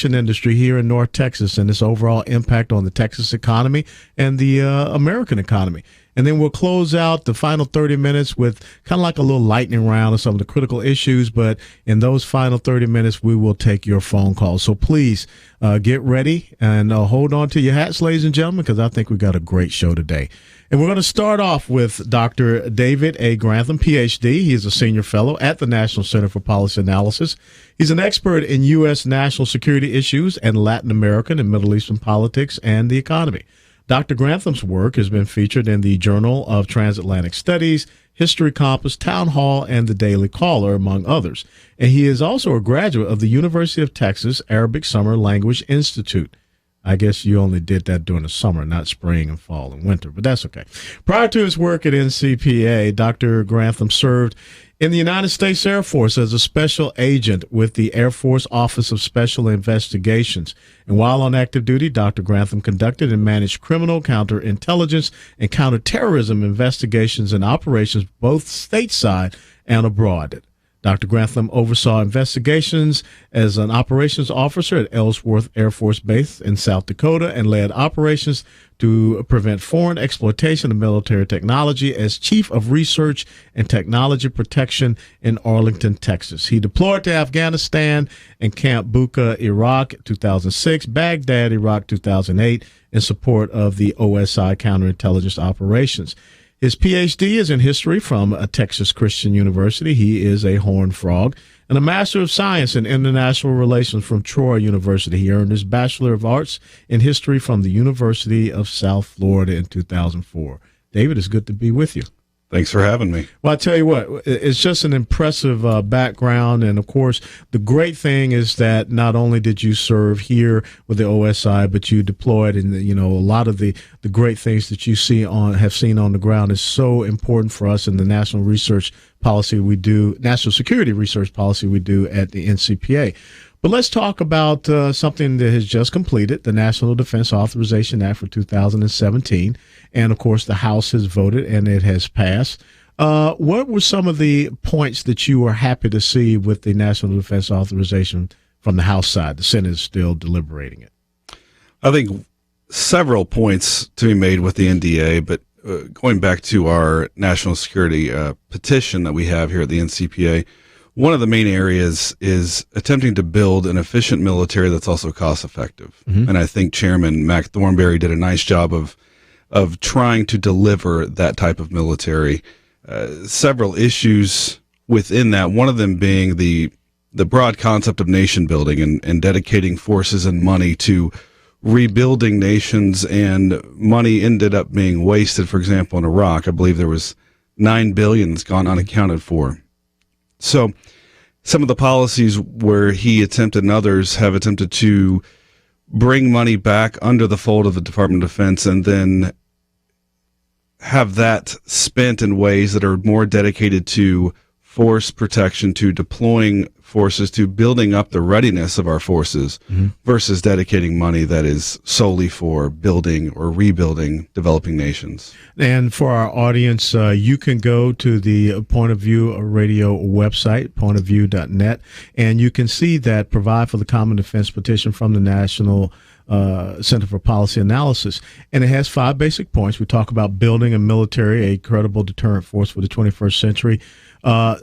industry here in North Texas and its overall impact on the Texas economy and the American economy. And then we'll close out the final 30 minutes with kind of like a little lightning round of some of the critical issues. But in those final 30 minutes, we will take your phone calls. So please get ready and hold on to your hats, ladies and gentlemen, because I think we've got a great show today. And we're going to start off with Dr. David A. Grantham, Ph.D. He is a senior fellow at the National Center for Policy Analysis. He's an expert in U.S. national security issues and Latin American and Middle Eastern politics and the economy. Dr. Grantham's work has been featured in the Journal of Transatlantic Studies, History Compass, Town Hall, and the Daily Caller, among others. And he is also a graduate of the University of Texas Arabic Summer Language Institute. I guess you only did that during the summer, not spring and fall and winter, but that's okay. Prior to his work at NCPA, Dr. Grantham served in the United States Air Force as a special agent with the Air Force Office of Special Investigations. And while on active duty, Dr. Grantham conducted and managed criminal, counterintelligence, and counterterrorism investigations and operations both stateside and abroad. Dr. Grantham oversaw investigations as an operations officer at Ellsworth Air Force Base in South Dakota and led operations to prevent foreign exploitation of military technology as Chief of Research and Technology Protection in Arlington, Texas. He deployed to Afghanistan and Camp Bucca, Iraq, 2006, Baghdad, Iraq, 2008, in support of the OSI counterintelligence operations. His Ph.D. is in history from Texas Christian University. He is a Horned Frog, and a Master of Science in International Relations from Troy University. He earned his Bachelor of Arts in History from the University of South Florida in 2004. David, it's good to be with you. Thanks for having me. Well, I tell you what, it's just an impressive background. And, of course, the great thing is that not only did you serve here with the OSI, but you deployed. And, you know, a lot of the great things that you have seen on the ground is so important for us in the national research policy we do, national security research policy we do at the NCPA. But let's talk about something that has just completed, the National Defense Authorization Act for 2017. And, of course, the House has voted and it has passed. What were some of the points that you were happy to see with the National Defense Authorization from the House side? The Senate is still deliberating it. I think several points to be made with the NDA, but going back to our national security petition that we have here at the NCPA, one of the main areas is attempting to build an efficient military that's also cost effective. Mm-hmm. And I think Chairman Mac Thornberry did a nice job of trying to deliver that type of military. Several issues within that, one of them being the broad concept of nation building and dedicating forces and money to rebuilding nations, and money ended up being wasted. For example, in Iraq, I believe there was $9 billion that's gone unaccounted for. So some of the policies where he attempted and others have attempted to bring money back under the fold of the Department of Defense and then have that spent in ways that are more dedicated to force protection, to deploying forces, to building up the readiness of our forces, mm-hmm. versus dedicating money that is solely for building or rebuilding developing nations. And for our audience, you can go to the Point of View radio website, pointofview.net, and you can see that Provide for the Common Defense petition from the National Center for Policy Analysis. And it has 5 basic points. We talk about building a military, a credible deterrent force for the 21st century.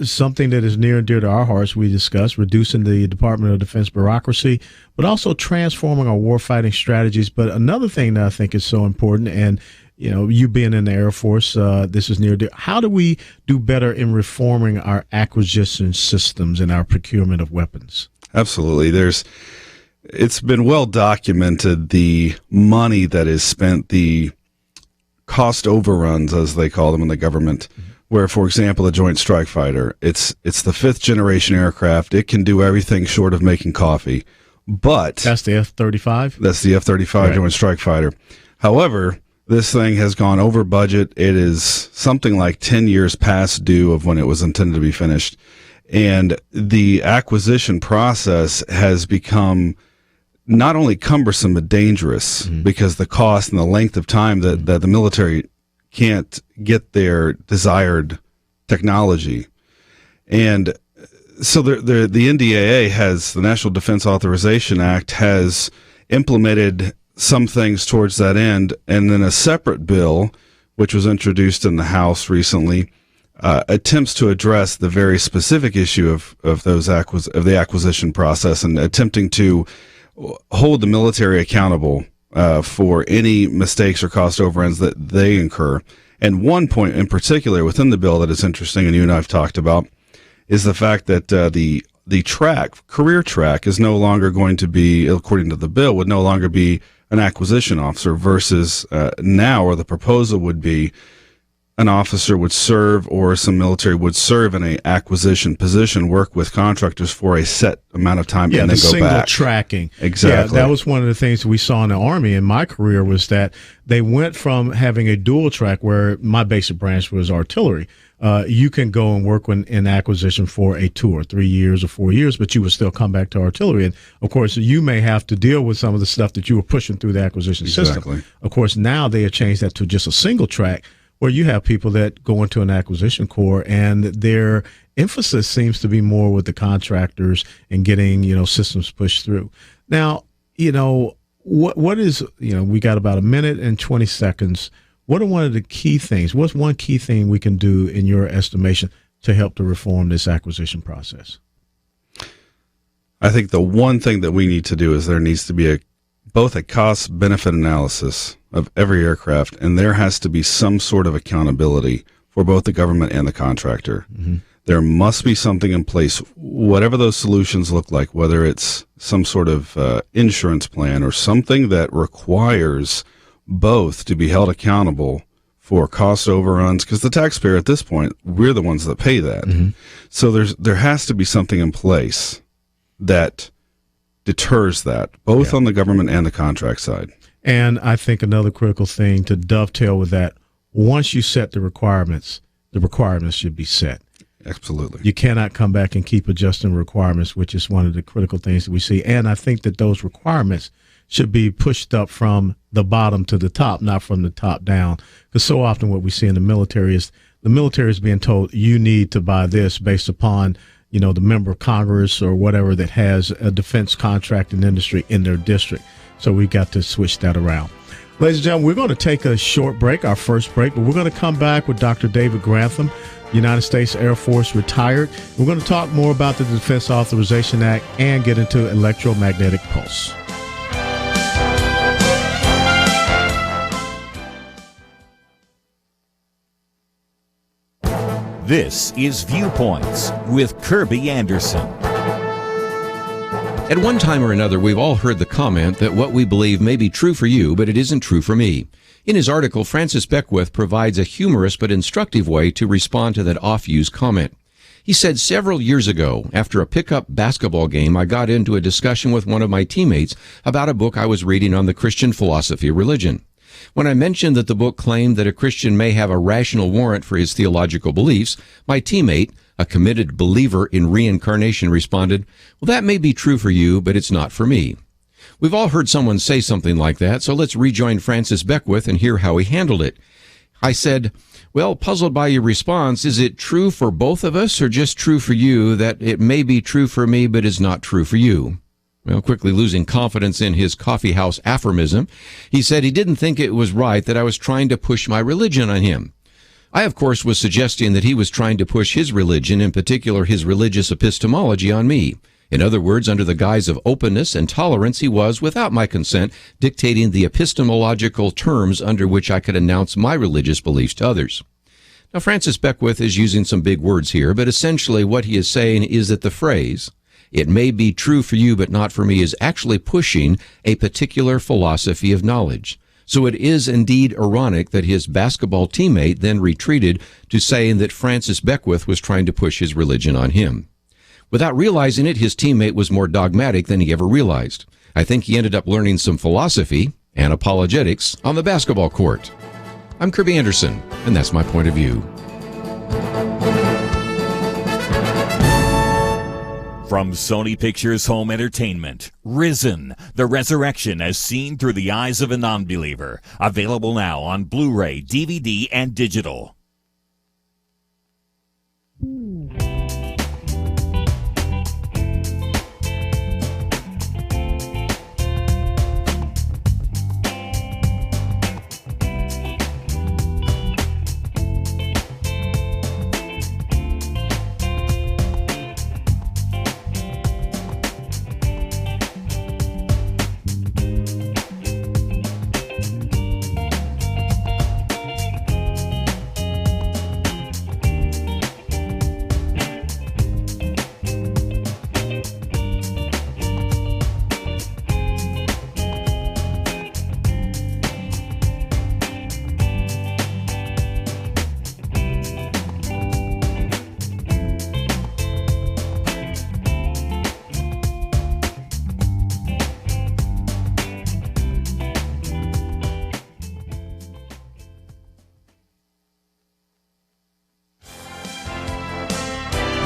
Something that is near and dear to our hearts, we discussed, reducing the Department of Defense bureaucracy, but also transforming our warfighting strategies. But another thing that I think is so important, and you know, you being in the Air Force, this is near and dear. How do we do better in reforming our acquisition systems and our procurement of weapons? Absolutely. It's been well documented, the money that is spent, the cost overruns, as they call them in the government, mm-hmm. where, for example, the Joint Strike Fighter, it's the 5th generation aircraft. It can do everything short of making coffee, but that's the F-35? That's the F-35 right. Joint Strike Fighter. However, this thing has gone over budget. It is something like 10 years past due of when it was intended to be finished. And the acquisition process has become not only cumbersome but dangerous, mm-hmm. because the cost and the length of time that the military can't get their desired technology. And So the NDAA has, the National Defense Authorization Act has implemented some things towards that end, and then a separate bill, which was introduced in the House recently, attempts to address the very specific issue of the acquisition process and attempting to hold the military accountable for any mistakes or cost overruns that they incur. And one point in particular within the bill that is interesting, and you and I have talked about, is the fact that the career track is no longer going to be, according to the bill, would no longer be an acquisition officer versus now, or the proposal would be an officer would serve, or some military would serve in a acquisition position, work with contractors for a set amount of time, and then go single back. Tracking. Exactly. Yeah, that was one of the things we saw in the Army in my career, was that they went from having a dual track, where my basic branch was artillery. You can go and work in acquisition for 2 or 3 years or 4 years, but you would still come back to artillery. And of course, you may have to deal with some of the stuff that you were pushing through the acquisition system. Of course, now they have changed that to just a single track, where you have people that go into an acquisition corps, and their emphasis seems to be more with the contractors and getting, systems pushed through. Now, what is, we got about 1 minute and 20 seconds. What are one of the key things? What's one key thing we can do, in your estimation, to help to reform this acquisition process? I think the one thing that we need to do is there needs to be both a cost-benefit analysis of every aircraft, and there has to be some sort of accountability for both the government and the contractor. Mm-hmm. There must be something in place, whatever those solutions look like, whether it's some sort of insurance plan or something that requires both to be held accountable for cost overruns, because the taxpayer at this point, we're the ones that pay that. Mm-hmm. So there has to be something in place that deters that, both on the government and the contract side. And I think another critical thing to dovetail with that, once you set the requirements should be set. Absolutely. You cannot come back and keep adjusting requirements, which is one of the critical things that we see. And I think that those requirements should be pushed up from the bottom to the top, not from the top down. Because so often what we see in the military is being told, you need to buy this based upon, the member of Congress or whatever that has a defense contracting industry in their district. So we got to switch that around. Ladies and gentlemen, we're going to take a short break, our first break, but we're going to come back with Dr. David Grantham, United States Air Force retired. We're going to talk more about the Defense Authorization Act and get into electromagnetic pulse. This is Viewpoints with Kirby Anderson. At one time or another, we've all heard the comment that what we believe may be true for you, but it isn't true for me. In his article, Francis Beckwith provides a humorous but instructive way to respond to that oft-used comment. He said, several years ago, after a pickup basketball game, I got into a discussion with one of my teammates about a book I was reading on the Christian philosophy of religion. When I mentioned that the book claimed that a Christian may have a rational warrant for his theological beliefs, my teammate, a committed believer in reincarnation, responded, well, that may be true for you, but it's not for me. We've all heard someone say something like that, so let's rejoin Francis Beckwith and hear how he handled it. I said, well, puzzled by your response, is it true for both of us or just true for you that it may be true for me, but is not true for you? Well, quickly losing confidence in his coffeehouse aphorism, he said he didn't think it was right that I was trying to push my religion on him. I, of course, was suggesting that he was trying to push his religion, in particular his religious epistemology, on me. In other words, under the guise of openness and tolerance, he was, without my consent, dictating the epistemological terms under which I could announce my religious beliefs to others. Now, Francis Beckwith is using some big words here, but essentially what he is saying is that the phrase, it may be true for you but not for me, is actually pushing a particular philosophy of knowledge. So it is indeed ironic that his basketball teammate then retreated to saying that Francis Beckwith was trying to push his religion on him. Without realizing it, his teammate was more dogmatic than he ever realized. I think he ended up learning some philosophy and apologetics on the basketball court. I'm Kirby Anderson, and that's my point of view. From Sony Pictures Home Entertainment, Risen, the resurrection as seen through the eyes of a non-believer. Available now on Blu-ray, DVD, and digital.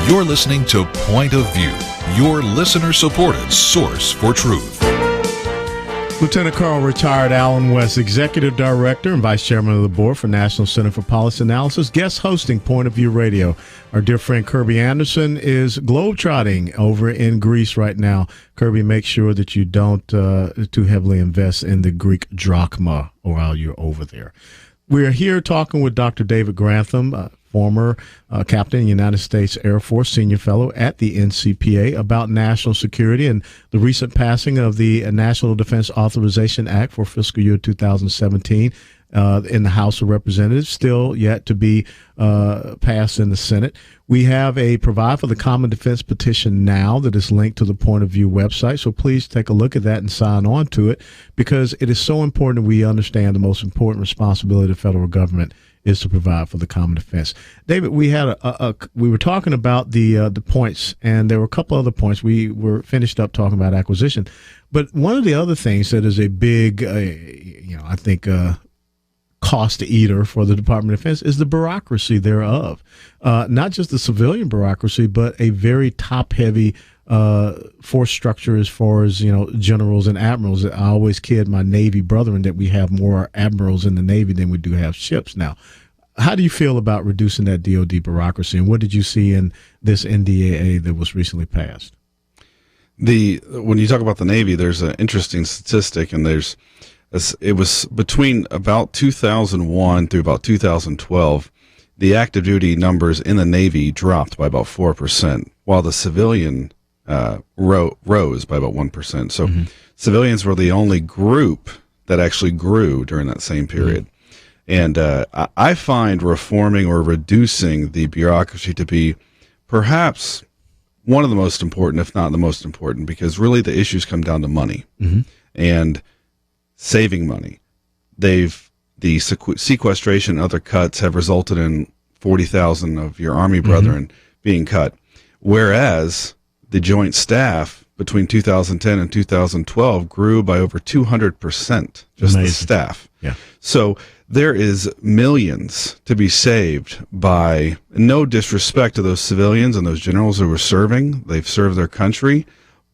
You're listening to Point of View, your listener-supported source for truth. Lieutenant Colonel retired Alan West, Executive Director and Vice Chairman of the Board for National Center for Policy Analysis, guest hosting Point of View Radio. Our dear friend Kirby Anderson is globetrotting over in Greece right now. Kirby, make sure that you don't too heavily invest in the Greek drachma while you're over there. We're here talking with Dr. David Grantham, former captain in the United States Air Force, Senior Fellow at the NCPA, about national security and the recent passing of the National Defense Authorization Act for fiscal year 2017 in the House of Representatives, still yet to be passed in the Senate. We have a Provide for the Common Defense petition now that is linked to the Point of View website, so please take a look at that and sign on to it, because it is so important that we understand the most important responsibility of the federal government is to provide for the common defense. David, we had we were talking about the points, and there were a couple other points. We were finished up talking about acquisition, but one of the other things that is a big, I think, cost eater for the Department of Defense is the bureaucracy thereof. Not just the civilian bureaucracy, but a very top-heavy force structure as far as, generals and admirals. I always kid my Navy brethren that we have more admirals in the Navy than we do have ships now. How do you feel about reducing that DoD bureaucracy, and what did you see in this NDAA that was recently passed? When you talk about the Navy, there's an interesting statistic, and it was between about 2001 through about 2012, the active duty numbers in the Navy dropped by about 4%, while the civilian rose by about 1%. So civilians were the only group that actually grew during that same period. And I find reforming or reducing the bureaucracy to be perhaps one of the most important, if not the most important, because really the issues come down to money and saving money. The sequestration and other cuts have resulted in 40,000 of your Army brethren being cut, whereas the joint staff between 2010 and 2012 grew by over 200%, just Amazing. the staff. Yeah. So there is millions to be saved by, no disrespect to those civilians and those generals who were serving. They've served their country,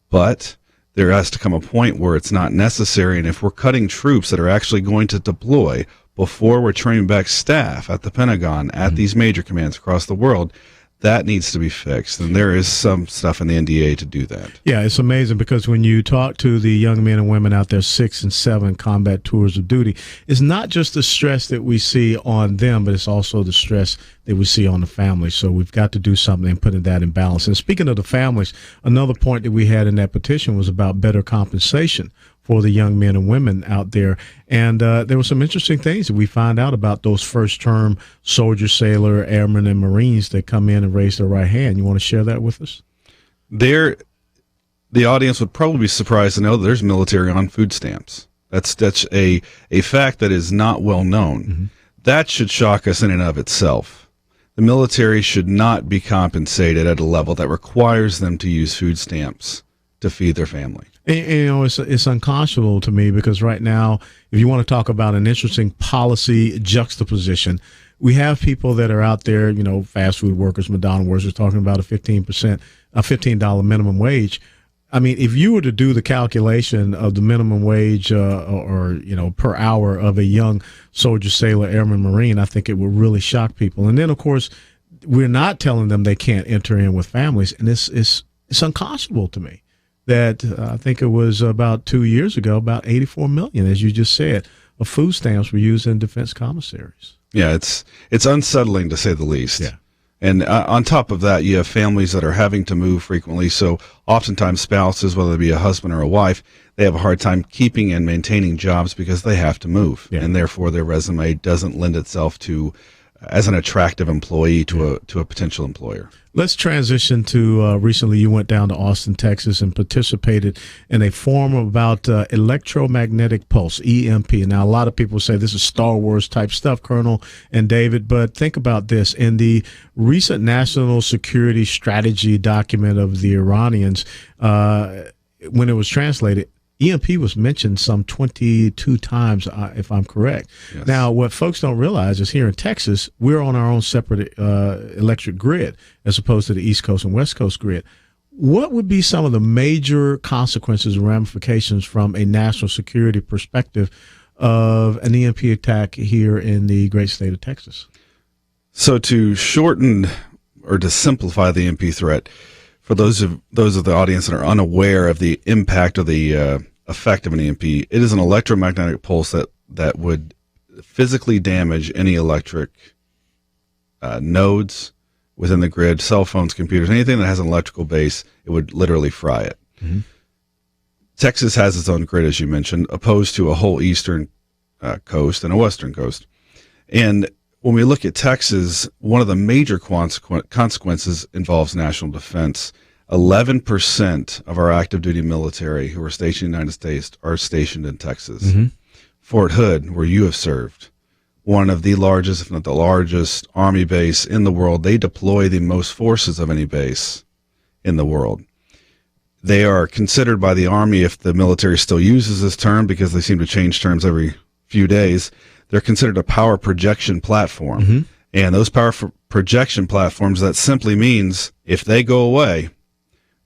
but there has to come a point where it's not necessary. And if we're cutting troops that are actually going to deploy before we're training back staff at the Pentagon, at these major commands across the world, that needs to be fixed. And there is some stuff in the NDA to do that. Yeah, it's amazing, because when you talk to the young men and women out there, 6 and 7 combat tours of duty, it's not just the stress that we see on them, but it's also the stress that we see on the families. So we've got to do something and putting that in balance. And speaking of the families, another point that we had in that petition was about better compensation for the young men and women out there. And there were some interesting things that we find out about those first-term soldier, sailor, airmen, and Marines that come in and raise their right hand. You want to share that with us? The audience would probably be surprised to know that there's military on food stamps. That's a fact that is not well known. That should shock us in and of itself. The military should not be compensated at a level that requires them to use food stamps to feed their family. And, it's unconscionable to me, because right now, if you want to talk about an interesting policy juxtaposition, we have people that are out there, fast food workers, McDonald's workers, talking about a $15 minimum wage. I mean, if you were to do the calculation of the minimum wage or per hour of a young soldier, sailor, airman, Marine, I think it would really shock people. And then, of course, we're not telling them they can't enter in with families, and it's unconscionable to me that I think it was about 2 years ago, about 84 million, as you just said, of food stamps were used in defense commissaries. Yeah, it's unsettling to say the least. Yeah. And on top of that, you have families that are having to move frequently. So oftentimes spouses, whether it be a husband or a wife, they have a hard time keeping and maintaining jobs because they have to move. Yeah. And therefore their resume doesn't lend itself to as an attractive employee to a potential employer. Let's transition to recently you went down to Austin, Texas, and participated in a forum about electromagnetic pulse, EMP. Now, a lot of people say this is Star Wars type stuff, Colonel and David, but think about this. In the recent national security strategy document of the Iranians, when it was translated, EMP was mentioned some 22 times, if I'm correct. Yes. Now, what folks don't realize is here in Texas, we're on our own separate electric grid as opposed to the East Coast and West Coast grid. What would be some of the major consequences and ramifications from a national security perspective of an EMP attack here in the great state of Texas? So to shorten or to simplify the EMP threat, for those of the audience that are unaware of the impact or the effect of an EMP, it is an electromagnetic pulse that would physically damage any electric nodes within the grid, cell phones, computers, anything that has an electrical base. It would literally fry it. Mm-hmm. Texas has its own grid, as you mentioned, opposed to a whole eastern coast and a western coast. And when we look at Texas, one of the major consequences involves national defense. 11% of our active duty military who are stationed in the United States are stationed in Texas. Mm-hmm. Fort Hood, where you have served, one of the largest, if not the largest, Army base in the world. They deploy the most forces of any base in the world. They are considered by the Army, if the military still uses this term, because they seem to change terms every few days, they're considered a power projection platform. Mm-hmm. And those power projection platforms, that simply means if they go away,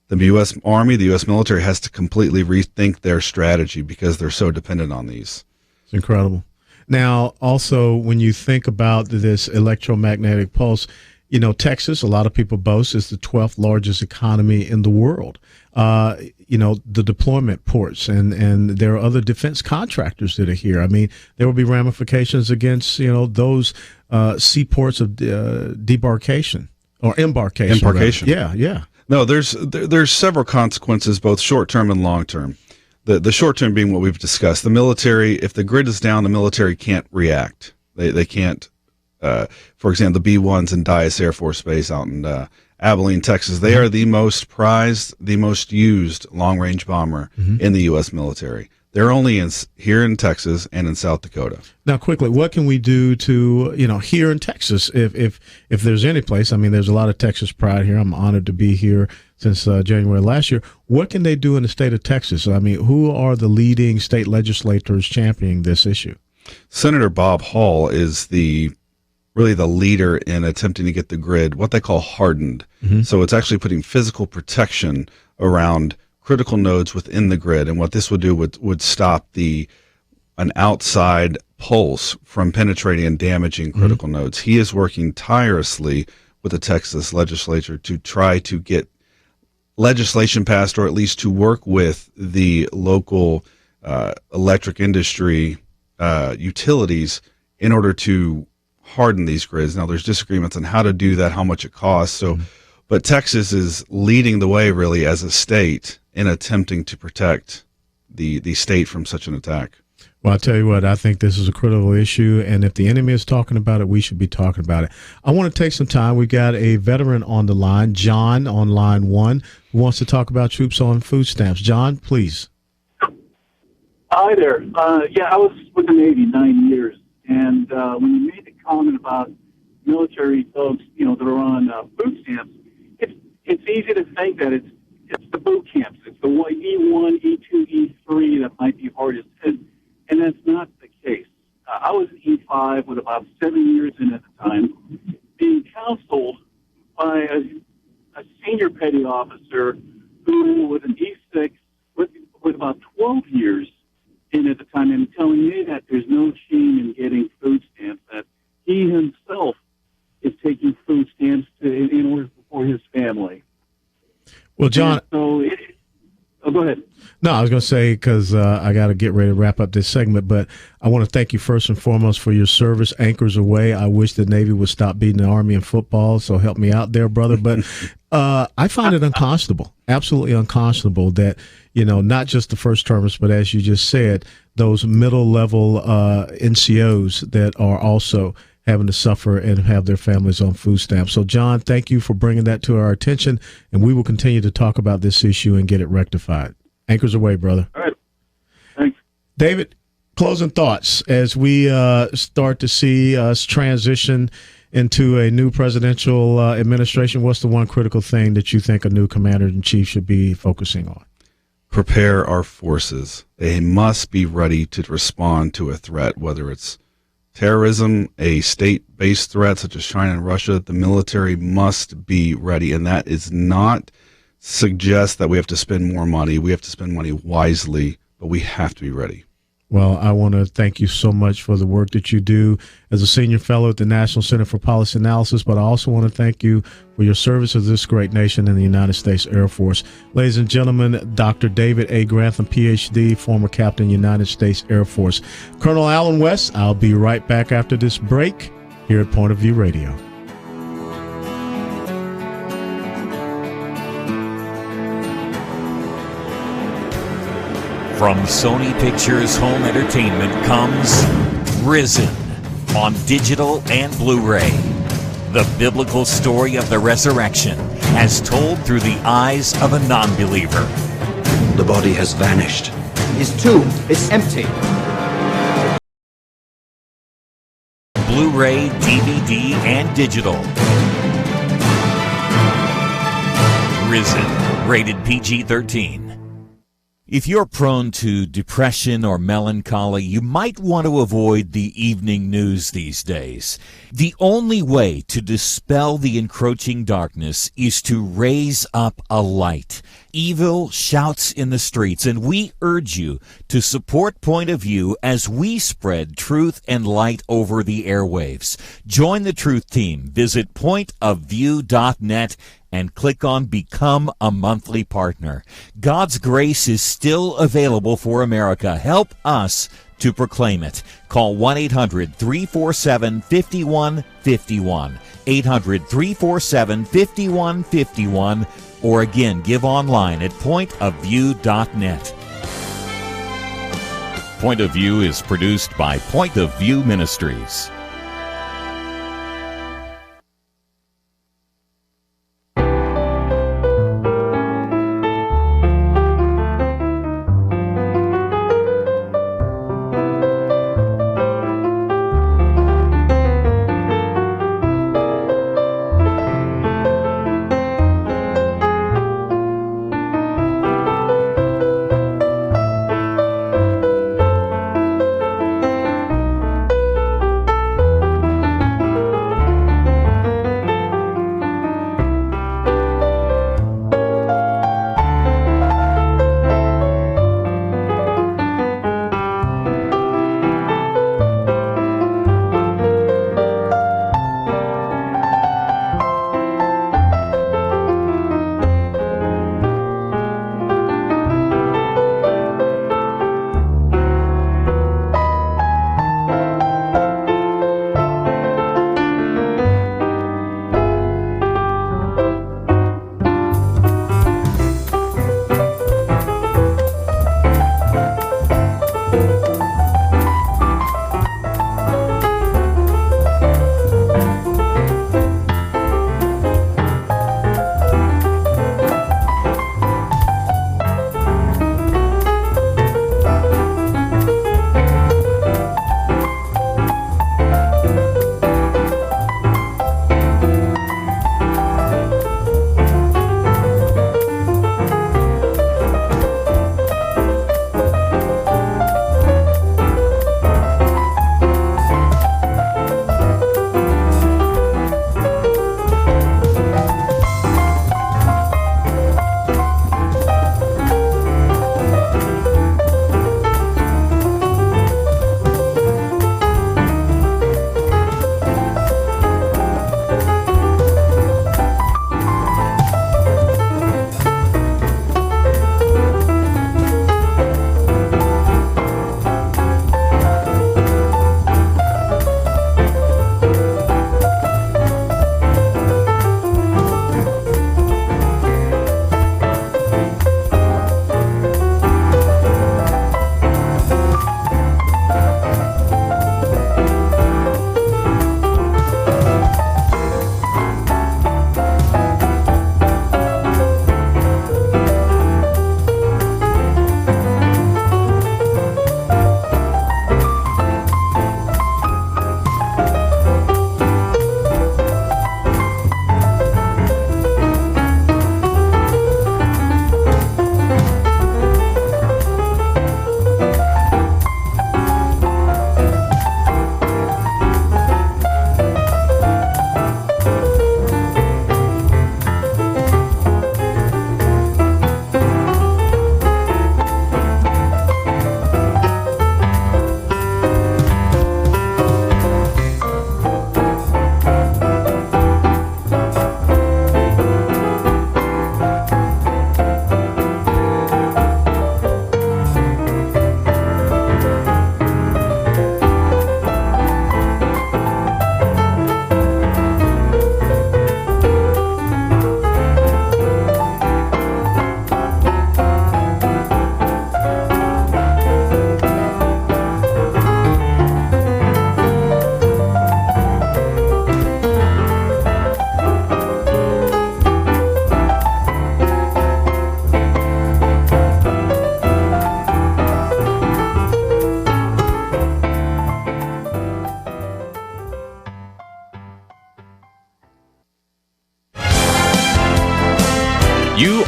the U.S. Army, the U.S. military has to completely rethink their strategy because they're so dependent on these. It's incredible. Now, also, when you think about this electromagnetic pulse, you know, Texas, a lot of people boast, is the 12th largest economy in the world. You know, the deployment ports, and there are other defense contractors that are here. I mean, there will be ramifications against, you know, those seaports of debarkation or embarkation. Embarkation. Yeah, yeah. No, there's several consequences, both short-term and long-term. The short-term being what we've discussed. The military, if the grid is down, the military can't react. They can't, for example, the B-1s in Dyess Air Force Base out in Abilene, Texas, they are the most prized, the most used long-range bomber in the U.S. military. They're only here in Texas and in South Dakota. Now, quickly, what can we do to, you know, here in Texas, if there's any place? I mean, there's a lot of Texas pride here. I'm honored to be here since January last year. What can they do in the state of Texas? I mean, who are the leading state legislators championing this issue? Senator Bob Hall is really the leader in attempting to get the grid, what they call hardened. Mm-hmm. So it's actually putting physical protection around critical nodes within the grid. And what this would do would stop an outside pulse from penetrating and damaging critical nodes. He is working tirelessly with the Texas legislature to try to get legislation passed, or at least to work with the local electric industry utilities in order to harden these grids. Now, there's disagreements on how to do that, how much it costs. So, but Texas is leading the way, really, as a state in attempting to protect the state from such an attack. Well, I'll tell you what, I think this is a critical issue, and if the enemy is talking about it, we should be talking about it. I want to take some time. We got a veteran on the line, John, on line 1, who wants to talk about troops on food stamps. John, please. Hi there. I was with the Navy 9 years, and when you made the comment about military folks, you know, that are on food stamps, it's easy to think that it's the boot camps. It's the E1, E2, E3 that might be hardest hit, and that's not the case. I was in E5 with about 7 years in at the time, being counseled by a senior petty officer who was an E6 with about 12 years in at the time, and telling me that there's no shame in getting food stamps, that he himself is taking food stamps in order for his family. Well, John, go ahead. No, I was going to say, because I got to get ready to wrap up this segment, but I want to thank you first and foremost for your service. Anchors away. I wish the Navy would stop beating the Army in football, so help me out there, brother. But I find it unconscionable, absolutely unconscionable that, you know, not just the first termers, but as you just said, those middle-level NCOs that are also having to suffer and have their families on food stamps. So, John, thank you for bringing that to our attention, and we will continue to talk about this issue and get it rectified. Anchors away, brother. All right. Thanks. David, closing thoughts as we start to see us transition into a new presidential administration. What's the one critical thing that you think a new commander-in-chief should be focusing on? prepare our forces. They must be ready to respond to a threat, whether it's terrorism, a state-based threat such as China and Russia. The military must be ready, and that is not suggest that we have to spend more money. We have to spend money wisely, but we have to be ready. Well, I want to thank you so much for the work that you do as a senior fellow at the National Center for Policy Analysis, but I also want to thank you for your service to this great nation in the United States Air Force. Ladies and gentlemen, Dr. David A. Grantham, Ph.D., former captain, United States Air Force. Colonel Alan West, I'll be right back after this break here at Point of View Radio. From Sony Pictures Home Entertainment comes Risen on digital and Blu-ray. The biblical story of the resurrection as told through the eyes of a non-believer. The body has vanished. His tomb is empty. Blu-ray, DVD, and digital. Risen, rated PG-13. If you're prone to depression or melancholy, you might want to avoid the evening news these days. The only way to dispel the encroaching darkness is to raise up a light. Evil shouts in the streets, and we urge you to support Point of View as we spread truth and light over the airwaves. Join the Truth Team. Visit pointofview.net and click on Become a Monthly Partner. God's grace is still available for America. Help us to proclaim it. Call 1-800-347-5151, 800-347-5151, or again, give online at pointofview.net. Point of View is produced by Point of View Ministries.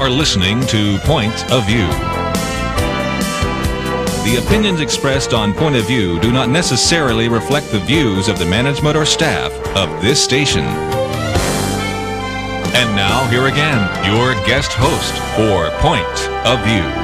are listening to Point of View. The opinions expressed on Point of View do not necessarily reflect the views of the management or staff of this station. And now, here again, your guest host for Point of View.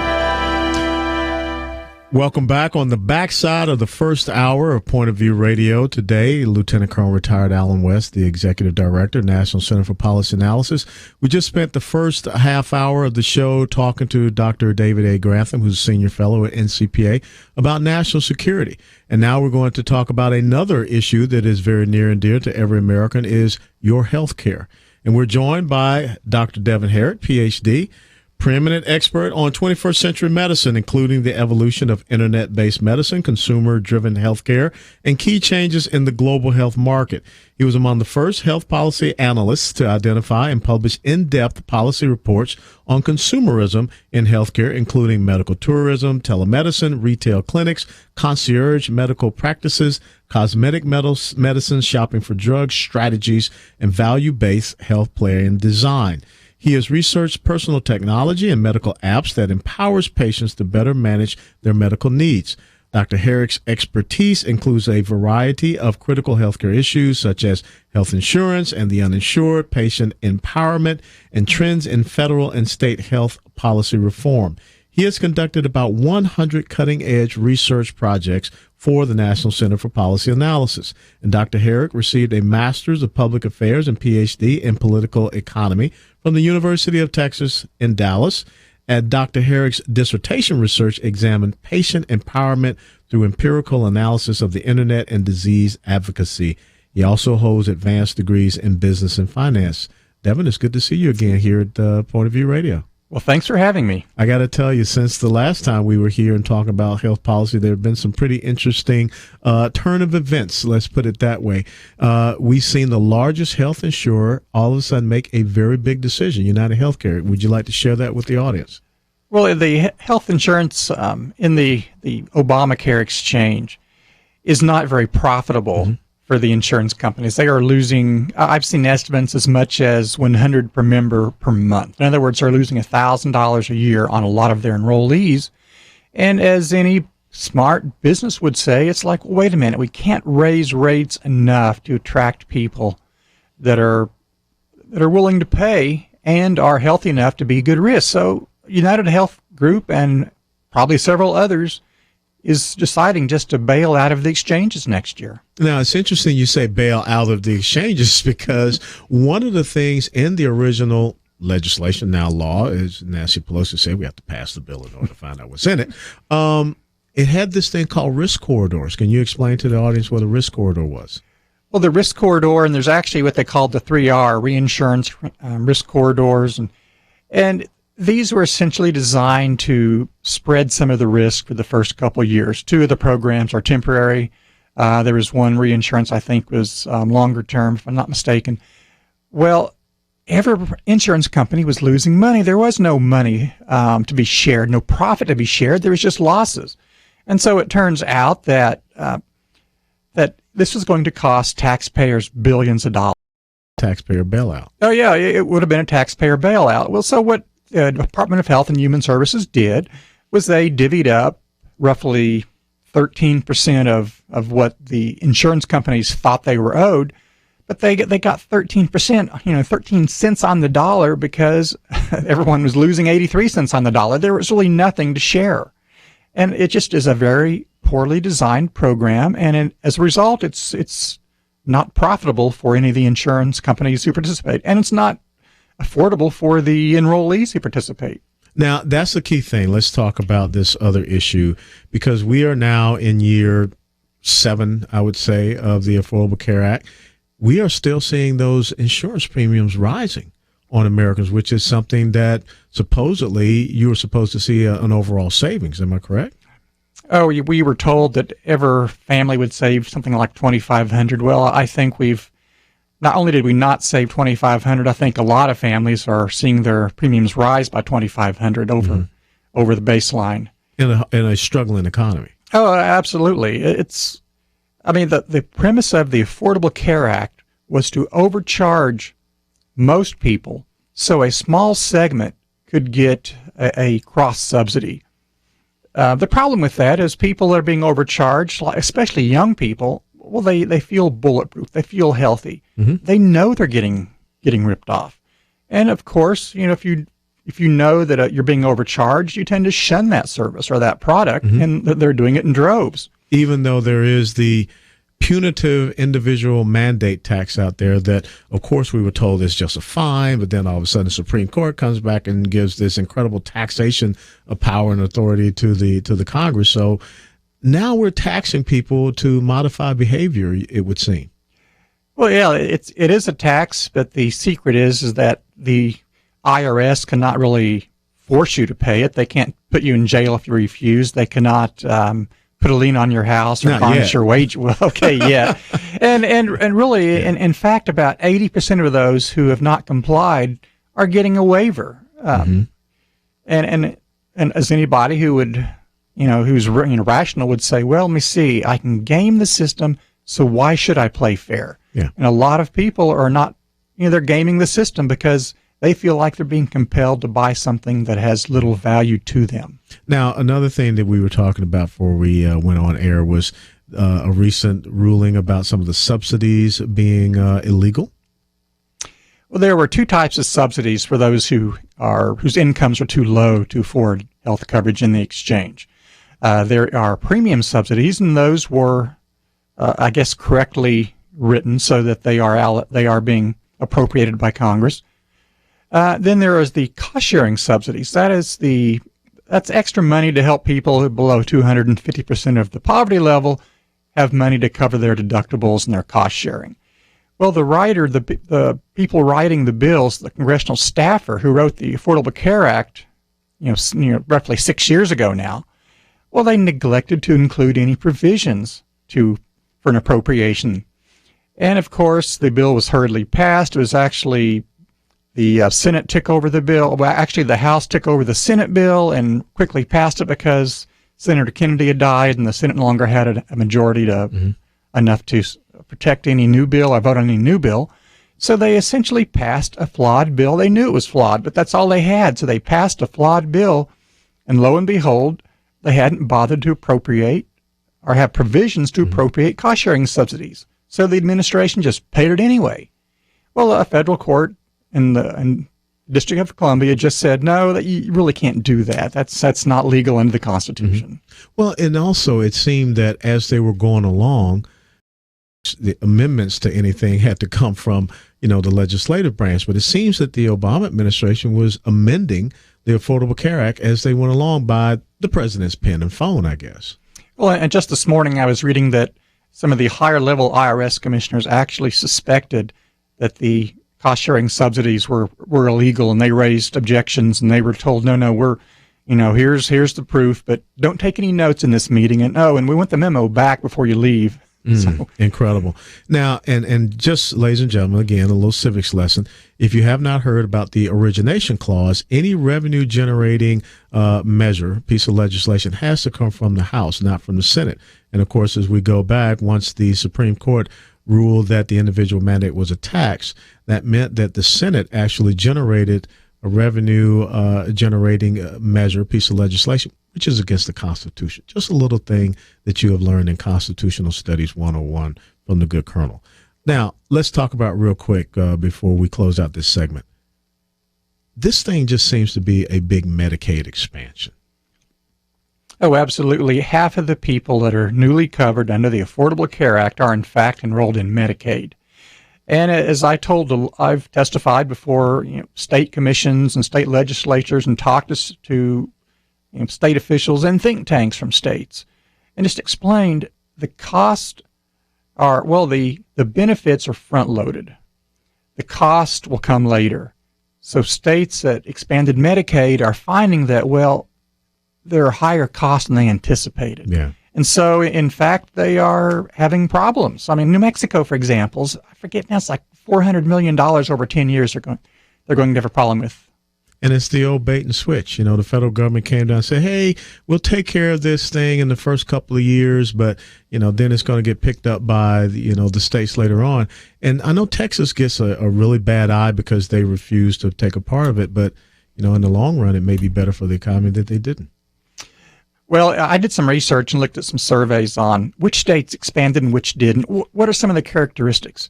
Welcome back on the backside of the first hour of Point of View Radio. Today, Lieutenant Colonel retired Alan West, the Executive Director, National Center for Policy Analysis. We just spent the first half hour of the show talking to Dr. David A. Grantham, who's a Senior Fellow at NCPA, about national security. And now we're going to talk about another issue that is very near and dear to every American, is your health care. And we're joined by Dr. Devon Herrick, Ph.D., preeminent expert on 21st century medicine, including the evolution of internet-based medicine, consumer-driven healthcare, and key changes in the global health market. He was among the first health policy analysts to identify and publish in-depth policy reports on consumerism in healthcare, including medical tourism, telemedicine, retail clinics, concierge medical practices, cosmetic medicine, shopping for drugs, strategies, and value-based health plan design. He has researched personal technology and medical apps that empowers patients to better manage their medical needs. Dr. Herrick's expertise includes a variety of critical healthcare issues such as health insurance and the uninsured, patient empowerment, and trends in federal and state health policy reform. He has conducted about 100 cutting-edge research projects for the National Center for Policy Analysis. And Dr. Herrick received a Master's of Public Affairs and Ph.D. in Political Economy from the University of Texas in Dallas. And Dr. Herrick's dissertation research examined patient empowerment through empirical analysis of the Internet and disease advocacy. He also holds advanced degrees in business and finance. Devon, it's good to see you again here at Point of View Radio. Well, thanks for having me. I got to tell you, since the last time we were here and talking about health policy, there have been some pretty interesting turn of events, let's put it that way. We've seen the largest health insurer all of a sudden make a very big decision, United Healthcare. Would you like to share that with the audience? Well, the health insurance in the Obamacare exchange is not very profitable for the insurance companies. They are losing, I've seen estimates as much as $100 per member per month. In other words, they're losing $1,000 a year on a lot of their enrollees. And as any smart business would say, it's like, wait a minute, we can't raise rates enough to attract people that are willing to pay and are healthy enough to be good risk. So United Health Group and probably several others is deciding just to bail out of the exchanges next year. Now, it's interesting you say bail out of the exchanges, because one of the things in the original legislation, now law, is Nancy Pelosi said we have to pass the bill in order to find out what's in it. It had this thing called risk corridors. Can you explain to the audience what a risk corridor was? Well, the risk corridor, and there's actually what they called the 3R, reinsurance risk corridors, and these were essentially designed to spread some of the risk for the first couple of years. Two of the programs are temporary. There was one reinsurance I think was longer term, if I'm not mistaken. Well, every insurance company was losing money. There was no money to be shared, no profit to be shared. There was just losses. And so it turns out that that this was going to cost taxpayers billions of dollars. Taxpayer bailout. Oh, yeah, it would have been a taxpayer bailout. Well, so what the Department of Health and Human Services did was they divvied up roughly 13% of what the insurance companies thought they were owed, but they got 13%, 13 cents on the dollar, because everyone was losing 83 cents on the dollar. There was really nothing to share. And it just is a very poorly designed program, and as a result, it's not profitable for any of the insurance companies who participate, and it's not affordable for the enrollees who participate. Now, that's the key thing. Let's talk about this other issue, because we are now in year 7, I would say, of the Affordable Care Act. We are still seeing those insurance premiums rising on Americans, which is something that supposedly you were supposed to see an overall savings. Am I correct? Oh, we were told that every family would save something like $2,500. Well, I think not only did we not save $2,500, I think a lot of families are seeing their premiums rise by $2,500 over the baseline in a struggling economy. Oh, absolutely. The premise of the Affordable Care Act was to overcharge most people, so a small segment could get a cross subsidy. The problem with that is people are being overcharged, especially young people. Well, they feel bulletproof. They feel healthy. They know they're getting ripped off. And of course, if you know that you're being overcharged, you tend to shun that service or that product, and they're doing it in droves. Even though there is the punitive individual mandate tax out there that, of course, we were told is just a fine, but then all of a sudden the Supreme Court comes back and gives this incredible taxation of power and authority to the Congress. So now we're taxing people to modify behavior, it would seem. Well, yeah, it is a tax, but the secret is that the IRS cannot really force you to pay it. They can't put you in jail if you refuse. They cannot put a lien on your house or garnish your wage. Well, okay, yeah. And really, in fact, about 80% of those who have not complied are getting a waiver. And as anybody who would, who's rational would say, well, let me see, I can game the system, so why should I play fair? Yeah. And a lot of people are not, they're gaming the system because they feel like they're being compelled to buy something that has little value to them. Now, another thing that we were talking about before we went on air was a recent ruling about some of the subsidies being illegal. Well, there were two types of subsidies for those whose incomes are too low to afford health coverage in the exchange. There are premium subsidies, and those were, I guess, correctly written so that they are being appropriated by Congress. Then there is the cost-sharing subsidies. That's extra money to help people who below 250% of the poverty level have money to cover their deductibles and their cost-sharing. Well, the people writing the bills, the congressional staffer who wrote the Affordable Care Act, roughly 6 years ago now, well, they neglected to include any provisions for an appropriation. And of course, the bill was hurriedly passed. It was actually the Senate took over the bill. Well, actually, the House took over the Senate bill and quickly passed it because Senator Kennedy had died, and the Senate no longer had a majority enough to protect any new bill or vote on any new bill. So they essentially passed a flawed bill. They knew it was flawed, but that's all they had. So they passed a flawed bill, and lo and behold, they hadn't bothered to appropriate or have provisions to appropriate cost-sharing subsidies. So the administration just paid it anyway. Well, a federal court in the District of Columbia just said, no, that you really can't do that. That's not legal under the Constitution. Well, and also it seemed that as they were going along, the amendments to anything had to come from, the legislative branch. But it seems that the Obama administration was amending the Affordable Care Act as they went along by the president's pen and phone, I guess. Well, and just this morning I was reading that some of the higher level IRS commissioners actually suspected that the cost-sharing subsidies were illegal, and they raised objections, and they were told, no, we're, here's the proof, but don't take any notes in this meeting, and we want the memo back before you leave. Incredible. Now, and just, ladies and gentlemen, again, a little civics lesson. If you have not heard about the origination clause, any revenue-generating measure, piece of legislation, has to come from the House, not from the Senate. And, of course, as we go back, once the Supreme Court ruled that the individual mandate was a tax, that meant that the Senate actually generated a revenue generating measure, piece of legislation, which is against the Constitution. Just a little thing that you have learned in Constitutional Studies 101 from the good Colonel. Now, let's talk about real quick before we close out this segment. This thing just seems to be a big Medicaid expansion. Oh, absolutely. Half of the people that are newly covered under the Affordable Care Act are, in fact, enrolled in Medicaid. And as I've testified before state commissions and state legislatures and talked to state officials and think tanks from states, and just explained the cost are, the benefits are front-loaded. The cost will come later. So states that expanded Medicaid are finding that, there are higher costs than they anticipated. Yeah. And so, in fact, they are having problems. I mean, New Mexico, for example, I forget now, it's like $400 million over 10 years they're going to have a problem with. And it's the old bait and switch. The federal government came down and said, hey, we'll take care of this thing in the first couple of years, but, then it's going to get picked up by, the states later on. And I know Texas gets a really bad eye because they refuse to take a part of it, but, in the long run, it may be better for the economy that they didn't. Well, I did some research and looked at some surveys on which states expanded and which didn't. What are some of the characteristics?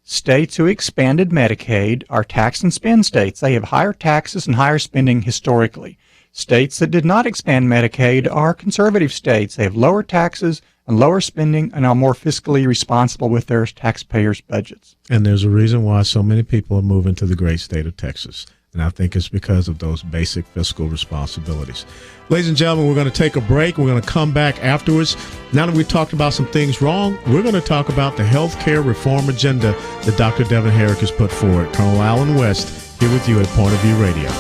States who expanded Medicaid are tax and spend states. They have higher taxes and higher spending historically. States that did not expand Medicaid are conservative states. They have lower taxes and lower spending and are more fiscally responsible with their taxpayers' budgets. And there's a reason why so many people are moving to the great state of Texas. And I think it's because of those basic fiscal responsibilities. Ladies and gentlemen, we're going to take a break. We're going to come back afterwards. Now that we've talked about some things wrong, we're going to talk about the health care reform agenda that Dr. Devon Herrick has put forward. Colonel Alan West here with you at Point of View Radio.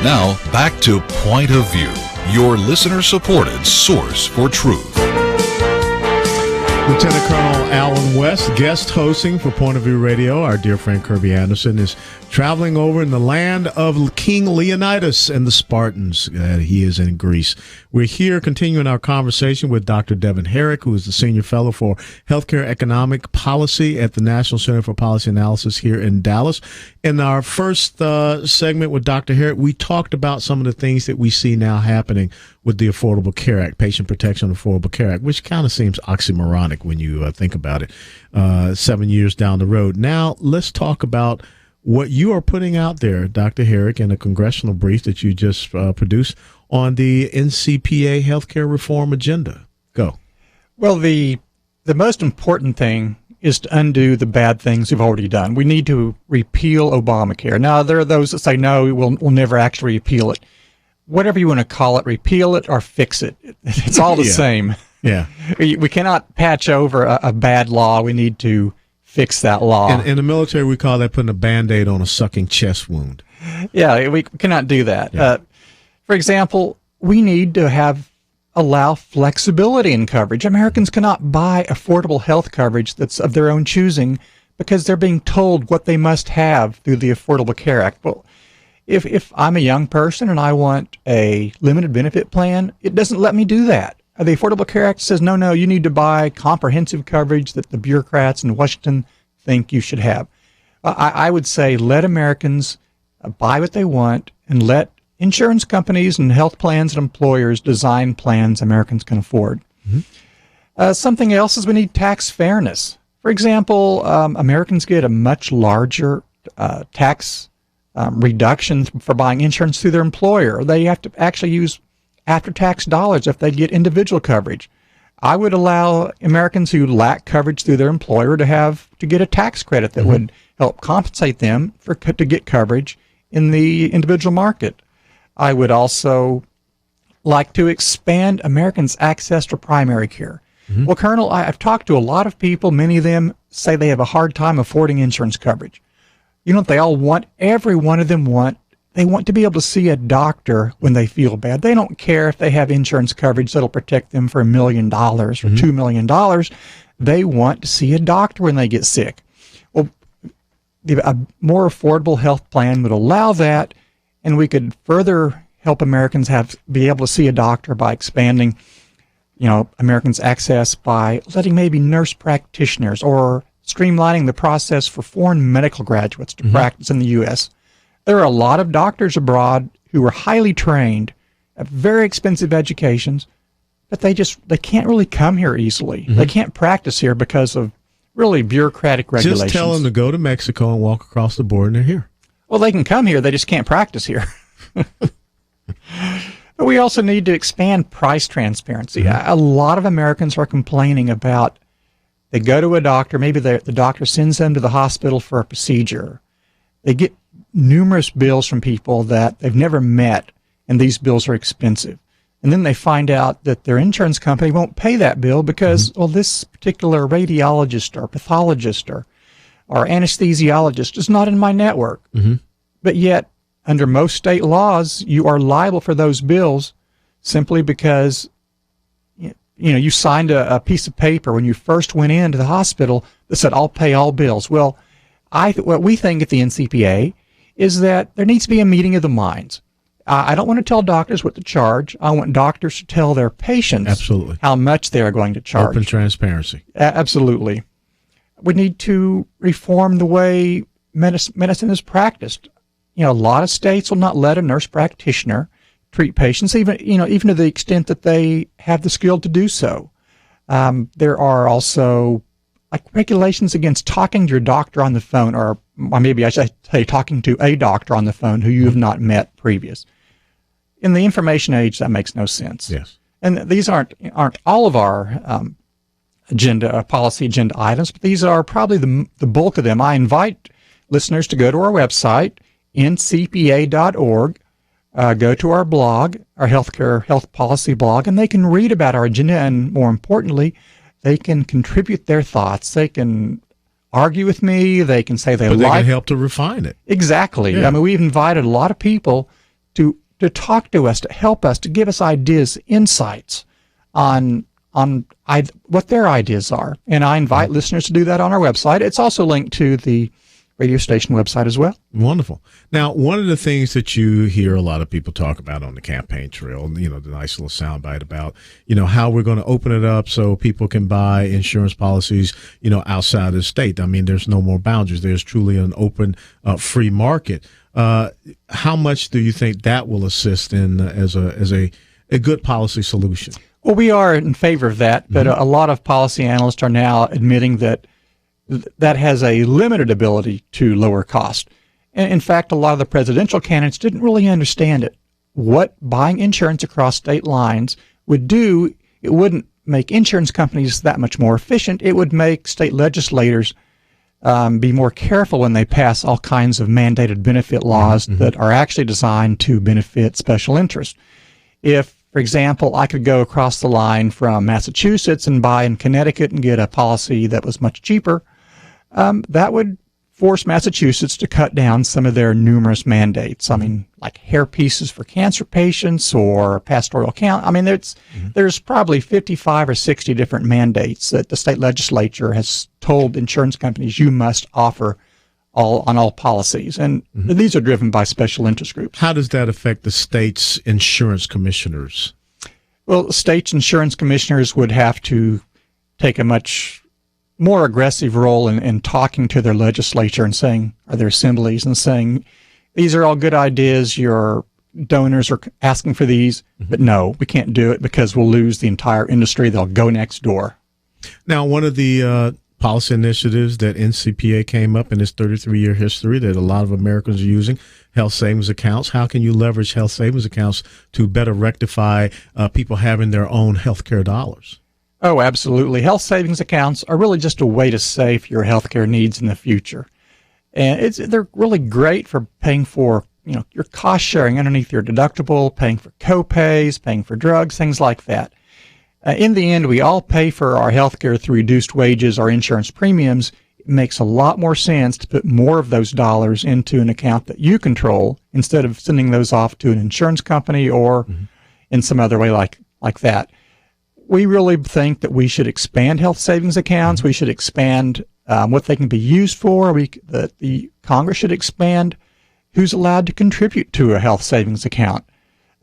Now, back to Point of View, your listener-supported source for truth. Lieutenant Colonel Alan West, guest hosting for Point of View Radio. Our dear friend Kirby Anderson is traveling over in the land of King Leonidas and the Spartans. He is in Greece. We're here continuing our conversation with Dr. Devon Herrick, who is the Senior Fellow for Healthcare Economic Policy at the National Center for Policy Analysis here in Dallas. In our first segment with Dr. Herrick, we talked about some of the things that we see now happening with the Affordable Care Act, Patient Protection Affordable Care Act, which kind of seems oxymoronic when you think about it 7 years down the road. Now, let's talk about what you are putting out there, Dr. Herrick, in a congressional brief that you just produced on the NCPA healthcare reform agenda. Go. Well, the most important thing is to undo the bad things we've already done. We need to repeal Obamacare. Now, there are those that say, no, we'll never actually repeal it. whatever you want to call it, repeal it or fix it. It's all the same. Yeah. We cannot patch over a bad law. We need to fix that law. In the military, we call that putting a Band-Aid on a sucking chest wound. Yeah, we cannot do that. Yeah. For example, we need to allow flexibility in coverage. Americans cannot buy affordable health coverage that's of their own choosing because they're being told what they must have through the Affordable Care Act. Well, if I'm a young person and I want a limited benefit plan, it doesn't let me do that. The Affordable Care Act says, no, you need to buy comprehensive coverage that the bureaucrats in Washington think you should have. I would say let Americans buy what they want and let insurance companies and health plans and employers design plans Americans can afford. Mm-hmm. Something else is we need tax fairness. For example, Americans get a much larger tax reduction for buying insurance through their employer. They have to actually use after-tax dollars if they get individual coverage. I would allow Americans who lack coverage through their employer to get a tax credit that would help compensate them to get coverage in the individual market. I would also like to expand Americans' access to primary care. Mm-hmm. Well, Colonel, I've talked to a lot of people. Many of them say they have a hard time affording insurance coverage. You know what they all want? Every one of them they want to be able to see a doctor when they feel bad. They don't care if they have insurance coverage that'll protect them for $1 million or $2 million. They want to see a doctor when they get sick. Well, a more affordable health plan would allow that, and we could further help Americans be able to see a doctor by expanding, Americans' access by letting maybe nurse practitioners or streamlining the process for foreign medical graduates to practice in the U.S. There are a lot of doctors abroad who are highly trained, have very expensive educations, but they can't really come here easily. They can't practice here because of really bureaucratic regulations. Just tell them to go to Mexico and walk across the border and they're here. Well, they can come here. They just can't practice here. But we also need to expand price transparency. A lot of Americans are complaining about they go to a doctor, maybe the doctor sends them to the hospital for a procedure. They get numerous bills from people that they've never met, and these bills are expensive. And then they find out that their insurance company won't pay that bill because, this particular radiologist or pathologist or anesthesiologist is not in my network. But yet, under most state laws, you are liable for those bills simply because you signed a piece of paper when you first went into the hospital that said, I'll pay all bills. Well, what we think at the NCPA is that there needs to be a meeting of the minds. I don't want to tell doctors what to charge. I want doctors to tell their patients how much they are going to charge. Open transparency. Absolutely. We need to reform the way medicine is practiced. A lot of states will not let a nurse practitioner treat patients, even to the extent that they have the skill to do so. There are also regulations against talking to your doctor on the phone, or maybe I should say talking to a doctor on the phone who you have not met previous. In the information age, that makes no sense. Yes. And these aren't all of our policy agenda items, but these are probably the bulk of them. I invite listeners to go to our website, ncpa.org, go to our blog, our health policy blog, and they can read about our agenda, and more importantly, they can contribute their thoughts. They can argue with me. They can say they can help to refine it. Exactly. Yeah. We've invited a lot of people to talk to us, to help us, to give us ideas, insights on what their ideas are. And I invite listeners to do that on our website. It's also linked to the radio station website as well. Wonderful. Now, one of the things that you hear a lot of people talk about on the campaign trail, the nice little soundbite about, how we're going to open it up so people can buy insurance policies, outside the state. There's no more boundaries. There's truly an open, free market. How much do you think that will assist in as a good policy solution? Well, we are in favor of that, but a lot of policy analysts are now admitting that has a limited ability to lower cost. And in fact, a lot of the presidential candidates didn't really understand it. What buying insurance across state lines would do, it wouldn't make insurance companies that much more efficient. It would make state legislators be more careful when they pass all kinds of mandated benefit laws that are actually designed to benefit special interests. If, for example, I could go across the line from Massachusetts and buy in Connecticut and get a policy that was much cheaper, that would force Massachusetts to cut down some of their numerous mandates. I mean, like hair pieces for cancer patients or pastoral count. I mean, there's probably 55 or 60 different mandates that the state legislature has told insurance companies you must offer on all policies. And these are driven by special interest groups. How does that affect the state's insurance commissioners? Well, state's insurance commissioners would have to take a much more aggressive role in talking to their legislature and saying, or their assemblies, and saying, these are all good ideas, your donors are asking for these, but no, we can't do it because we'll lose the entire industry. They'll go next door. Now, one of the policy initiatives that NCPA came up in its 33-year history that a lot of Americans are using, health savings accounts. How can you leverage health savings accounts to better rectify people having their own health care dollars? Oh, absolutely. Health savings accounts are really just a way to save your healthcare needs in the future. And they're really great for paying for, your cost sharing underneath your deductible, paying for co-pays, paying for drugs, things like that. In the end, we all pay for our healthcare through reduced wages or insurance premiums. It makes a lot more sense to put more of those dollars into an account that you control instead of sending those off to an insurance company or in some other way like that. We really think that we should expand health savings accounts. We should expand what they can be used for. That the Congress should expand who's allowed to contribute to a health savings account.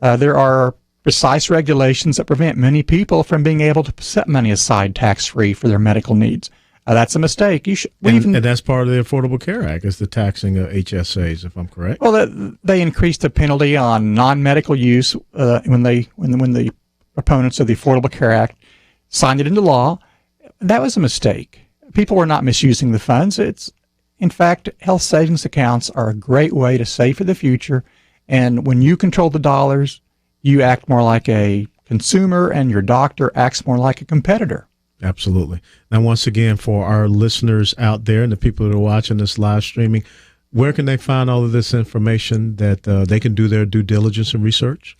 There are precise regulations that prevent many people from being able to set money aside tax-free for their medical needs. That's a mistake. And that's part of the Affordable Care Act, is the taxing of HSAs, if I'm correct. Well, they increased the penalty on non-medical use when the opponents of the Affordable Care Act signed it into law. That was a mistake. People were not misusing the funds. In fact, health savings accounts are a great way to save for the future. And when you control the dollars, you act more like a consumer and your doctor acts more like a competitor. Absolutely. Now, once again, for our listeners out there and the people that are watching this live streaming, where can they find all of this information that they can do their due diligence and research?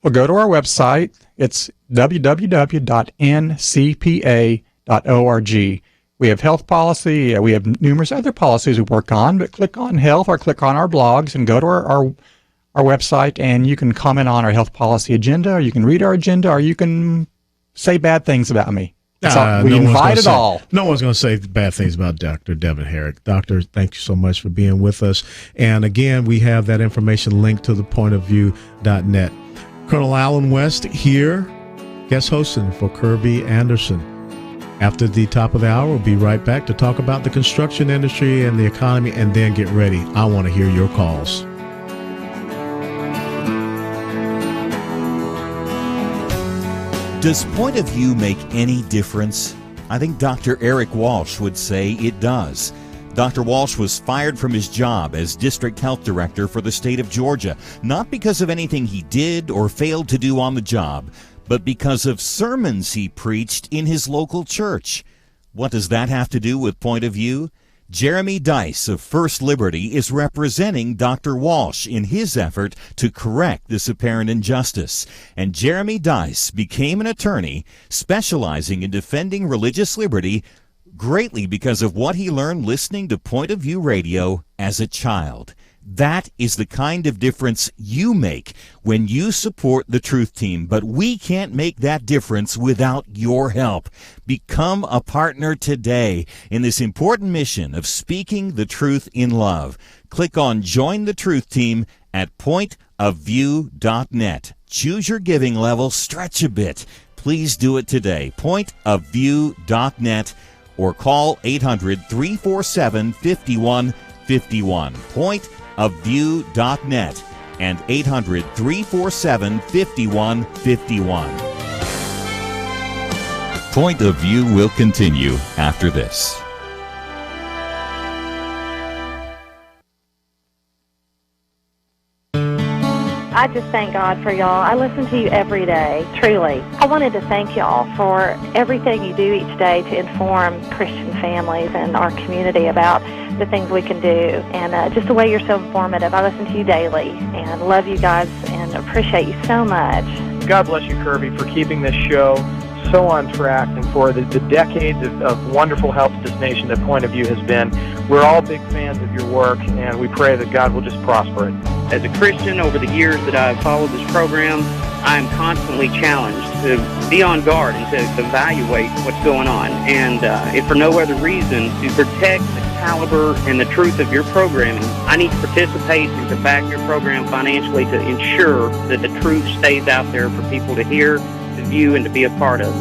Well, go to our website. It's www.ncpa.org. We have health policy. We have numerous other policies we work on, but click on health or click on our blogs and go to our website, and you can comment on our health policy agenda, or you can read our agenda, or you can say bad things about me. We invite it all. No one's going to say bad things about Dr. Devon Herrick. Doctor, thank you so much for being with us. And again, we have that information linked to thepointofview.net. Colonel Alan West here, guest hosting for Kirby Anderson. After the top of the hour, we'll be right back to talk about the construction industry and the economy, and then get ready. I want to hear your calls. Does point of view make any difference? I think Dr. Eric Walsh would say it does. Dr. Walsh was fired from his job as district health director for the state of Georgia, not because of anything he did or failed to do on the job, but because of sermons he preached in his local church. What does that have to do with point of view? Jeremy Dice of First Liberty is representing Dr. Walsh in his effort to correct this apparent injustice. And Jeremy Dice became an attorney specializing in defending religious liberty greatly because of what he learned listening to Point of View Radio as a child. That is the kind of difference you make when you support the Truth Team, but we can't make that difference without your help. Become a partner today in this important mission of speaking the truth in love. Click on Join the Truth Team at pointofview.net. Choose your giving level, stretch a bit. Please do it today. Pointofview.net or call 800-347-5151. Pointofview.net and 800-347-5151. Point of View will continue after this. I just thank God for y'all. I listen to you every day, truly. I wanted to thank y'all for everything you do each day to inform Christian families and our community about the things we can do, and just the way you're so informative. I listen to you daily and love you guys and appreciate you so much. God bless you, Kirby, for keeping this show so on track and for the decades of wonderful help to this nation that Point of View has been. We're all big fans of your work, and we pray that God will just prosper it. As a Christian, over the years that I've followed this program, I am constantly challenged to be on guard and to evaluate what's going on. And if for no other reason, to protect the caliber and the truth of your programming, I need to participate and to back your program financially to ensure that the truth stays out there for people to hear, to view, and to be a part of.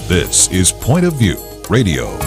This is Point of View Radio.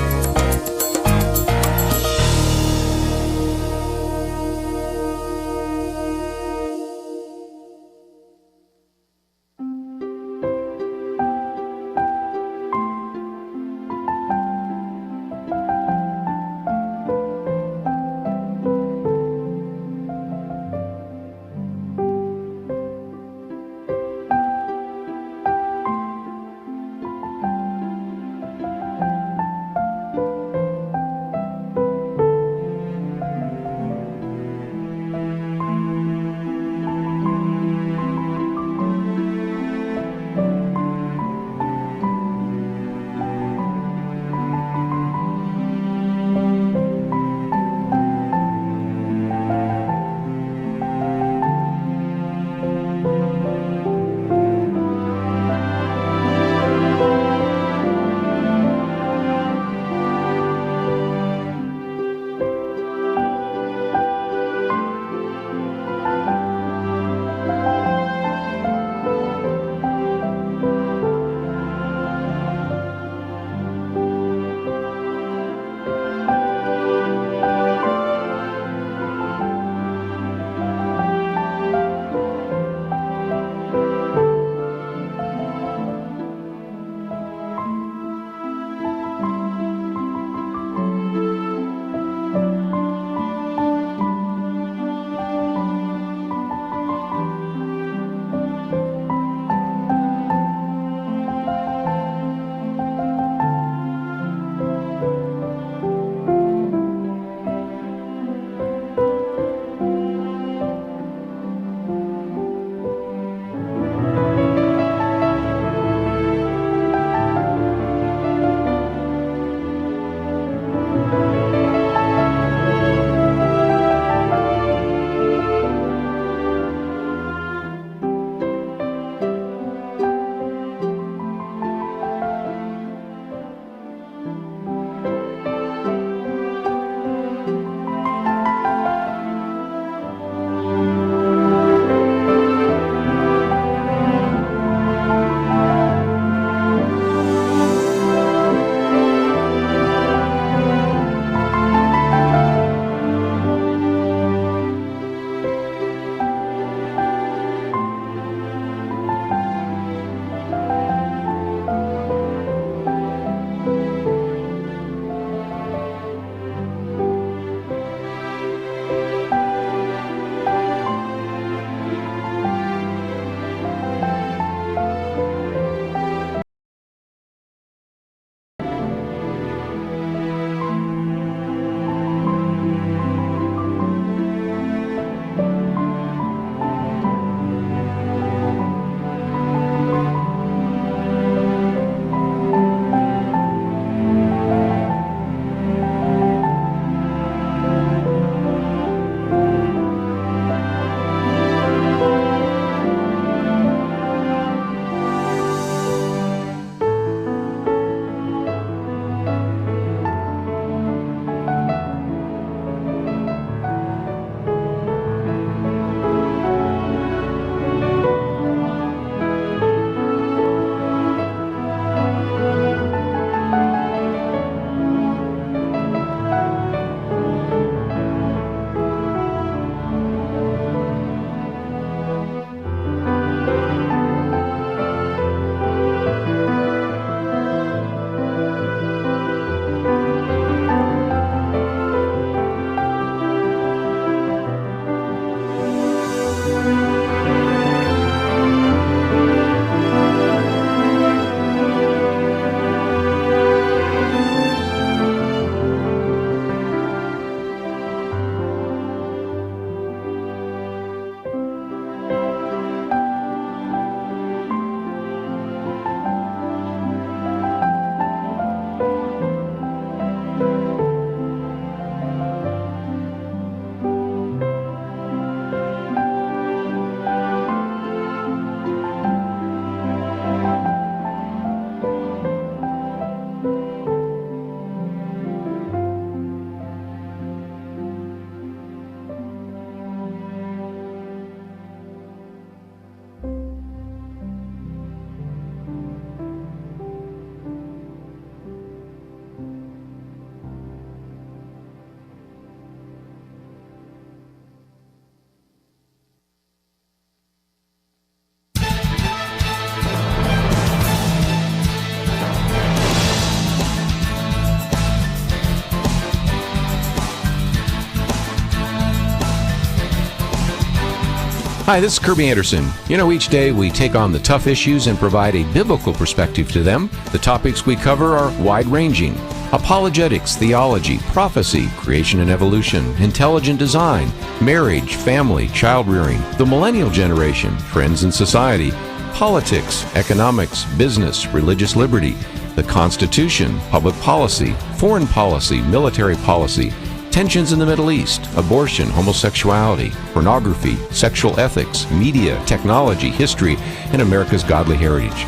Hi, this is Kirby Anderson. You know, each day we take on the tough issues and provide a biblical perspective to them. The topics we cover are wide-ranging: apologetics, theology, prophecy, creation and evolution, intelligent design, marriage, family, child-rearing, the millennial generation, trends in society, politics, economics, business, religious liberty, the Constitution, public policy, foreign policy, military policy, tensions in the Middle East, abortion, homosexuality, pornography, sexual ethics, media, technology, history, and America's godly heritage.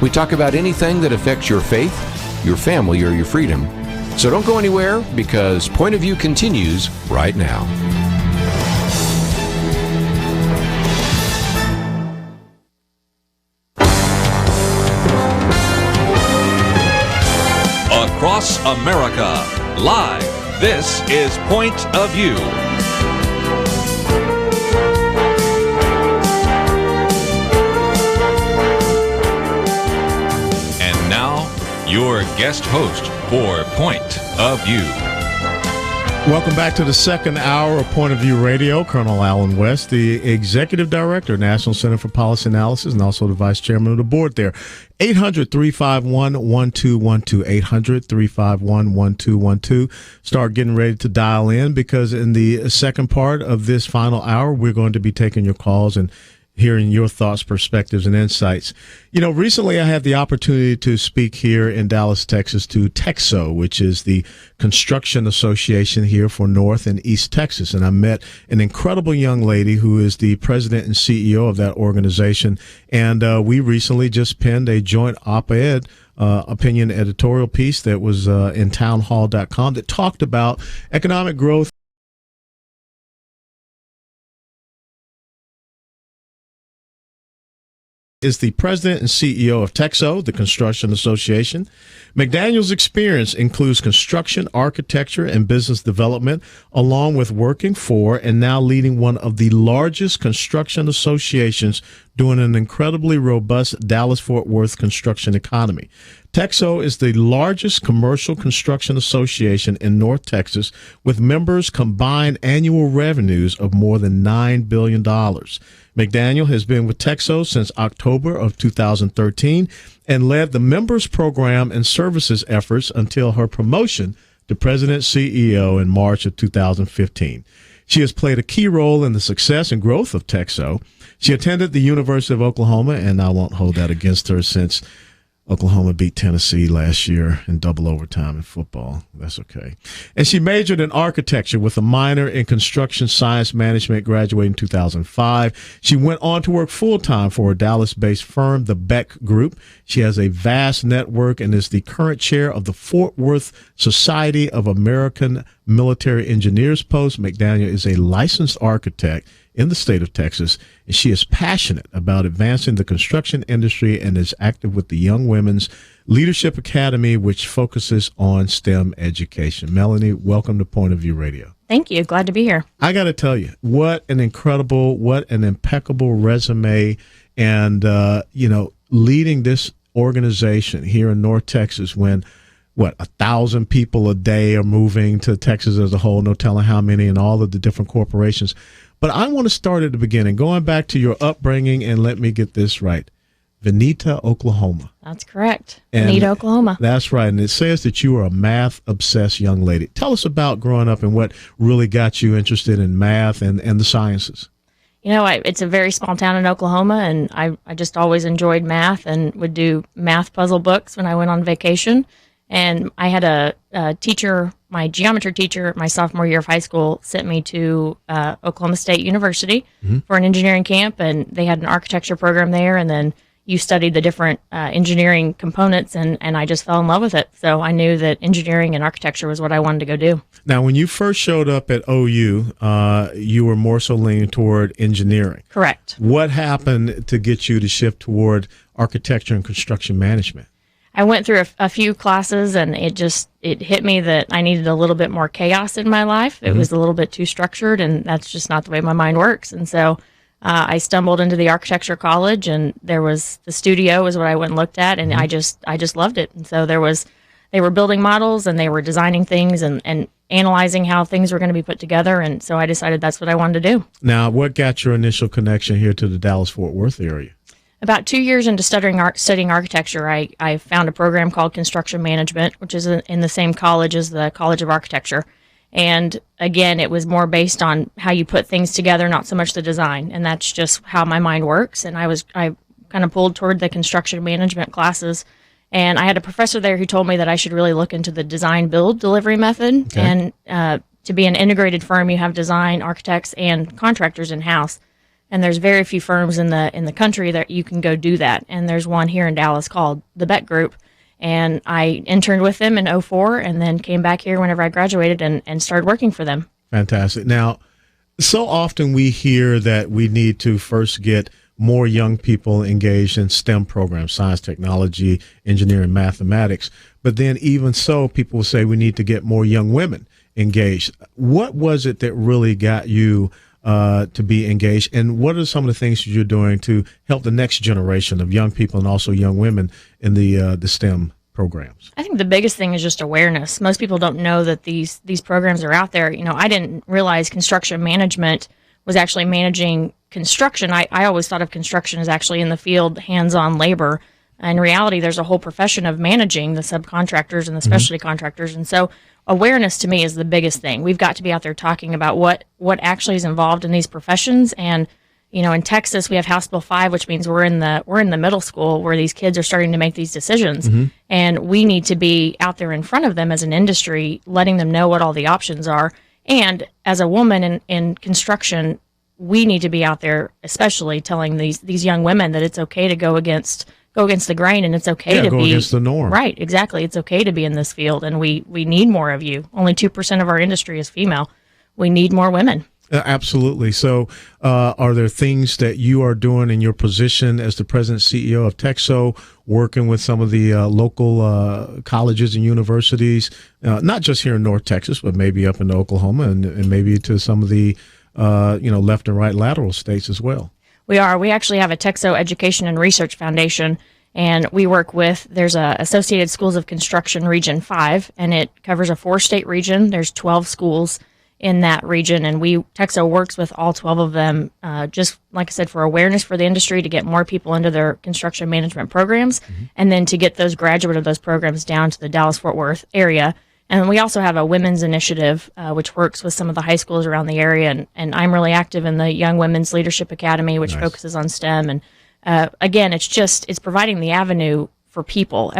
We talk about anything that affects your faith, your family, or your freedom. So don't go anywhere, because Point of View continues right now. Across America, live. This is Point of View. And now, your guest host for Point of View. Welcome back to the second hour of Point of View Radio. Colonel Alan West, the Executive Director, National Center for Policy Analysis, and also the Vice Chairman of the Board there. 800-351-1212, 800-351-1212. Start getting ready to dial in, because in the second part of this final hour, we're going to be taking your calls and hearing your thoughts, perspectives, and insights. You know, recently I had the opportunity to speak here in Dallas, Texas, to TEXO, which is the construction association here for North and East Texas. And I met an incredible young lady who is the president and CEO of that organization. And we recently just penned a joint op-ed opinion editorial piece that was in townhall.com that talked about economic growth is the president and CEO of TEXO, the Construction Association. McDaniel's experience includes construction, architecture, and business development, along with working for and now leading one of the largest construction associations doing an incredibly robust Dallas-Fort Worth construction economy. TEXO is the largest commercial construction association in North Texas, with members' combined annual revenues of more than $9 billion. McDaniel has been with TEXO since October of 2013 and led the members program and services efforts until her promotion to President CEO in March of 2015. She has played a key role in the success and growth of TEXO. She attended the University of Oklahoma, and I won't hold that against her, since Oklahoma beat Tennessee last year in double overtime in football. That's okay. And she majored in architecture with a minor in construction science management, graduating in 2005. She went on to work full-time for a Dallas-based firm, the Beck Group. She has a vast network and is the current chair of the Fort Worth Society of American Military Engineers post. McDaniel is a licensed architect in the state of Texas, and she is passionate about advancing the construction industry and is active with the Young Women's Leadership Academy, which focuses on STEM education. Melanie, welcome to Point of View Radio. Thank you. Glad to be here. I got to tell you, what an impeccable resume, and, leading this organization here in North Texas when 1,000 people a day are moving to Texas as a whole, no telling how many, and all of the different corporations. But I want to start at the beginning, going back to your upbringing, and let me get this right. Vinita, Oklahoma. That's correct. Vinita, Oklahoma. That's right. And it says that you are a math-obsessed young lady. Tell us about growing up and what really got you interested in math and the sciences. You know, it's a very small town in Oklahoma, and I just always enjoyed math and would do math puzzle books when I went on vacation. And I had a teacher, my geometry teacher, my sophomore year of high school, sent me to Oklahoma State University for an engineering camp, and they had an architecture program there, and then you studied the different engineering components, and I just fell in love with it. So I knew that engineering and architecture was what I wanted to go do. Now, when you first showed up at OU, you were more so leaning toward engineering. Correct. What happened to get you to shift toward architecture and construction management? I went through a few classes, and it hit me that I needed a little bit more chaos in my life. It was a little bit too structured, and that's just not the way my mind works. And so I stumbled into the architecture college, and there was the studio is what I went and looked at, and I just loved it. And so they were building models, and they were designing things, and analyzing how things were going to be put together. And so I decided that's what I wanted to do. Now, what got your initial connection here to the Dallas-Fort Worth area? About 2 years into studying architecture, I found a program called construction management, which is in the same college as the College of Architecture. And again, it was more based on how you put things together, not so much the design. And that's just how my mind works. And I kind of pulled toward the construction management classes. And I had a professor there who told me that I should really look into the design build delivery method. Okay. And to be an integrated firm, you have design, architects, and contractors in-house. And there's very few firms in the country that you can go do that. And there's one here in Dallas called the Beck Group. And I interned with them in 2004 and then came back here whenever I graduated and started working for them. Fantastic. Now, so often we hear that we need to first get more young people engaged in STEM programs, science, technology, engineering, mathematics. But then even so, people will say we need to get more young women engaged. What was it that really got you to be engaged, and what are some of the things that you're doing to help the next generation of young people and also young women in the STEM programs? I think the biggest thing is just awareness. Most people don't know that these programs are out there. You know, I didn't realize construction management was actually managing construction. I always thought of construction as actually in the field, hands-on labor. In reality, there's a whole profession of managing the subcontractors and the specialty contractors, and so awareness to me is the biggest thing. We've got to be out there talking about what actually is involved in these professions. And, you know, in Texas, we have House Bill 5, which means we're in the middle school where these kids are starting to make these decisions. And we need to be out there in front of them as an industry, letting them know what all the options are. And as a woman in construction, we need to be out there, especially telling these young women that it's okay to go against the grain, and it's okay to go be against the norm. Right, exactly. It's okay to be in this field, and we need more of you. Only 2% of our industry is female. We need more women. Absolutely. So are there things that you are doing in your position as the president CEO of TEXO, working with some of the local colleges and universities, not just here in North Texas, but maybe up in Oklahoma and maybe to some of the left and right lateral states as well? We actually have a TEXO Education and Research Foundation, and we work with, there's a Associated Schools of Construction Region 5, and it covers a 4-state region. There's 12 schools in that region, and TEXO works with all 12 of them, just like I said, for awareness for the industry, to get more people into their construction management programs, and then to get those graduate of those programs down to the Dallas-Fort Worth area. And we also have a women's initiative, which works with some of the high schools around the area. And I'm really active in the Young Women's Leadership Academy, which focuses on STEM. And again, it's providing the avenue for people.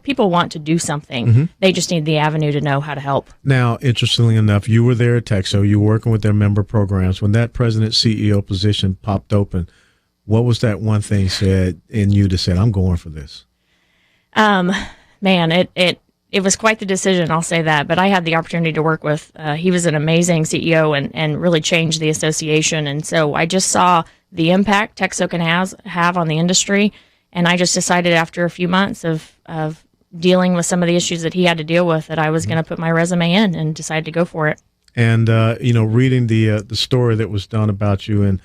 People want to do something. They just need the avenue to know how to help. Now, interestingly enough, you were there at TEXO. You were working with their member programs. When that president CEO position popped open, what was that one thing said in you that said, I'm going for this? Man, it was quite the decision, I'll say that. But I had the opportunity to work with, he was an amazing CEO and really changed the association. And so I just saw the impact TEXO can have on the industry. And I just decided after a few months of dealing with some of the issues that he had to deal with that I was going to put my resume in and decided to go for it. And, reading the story that was done about you in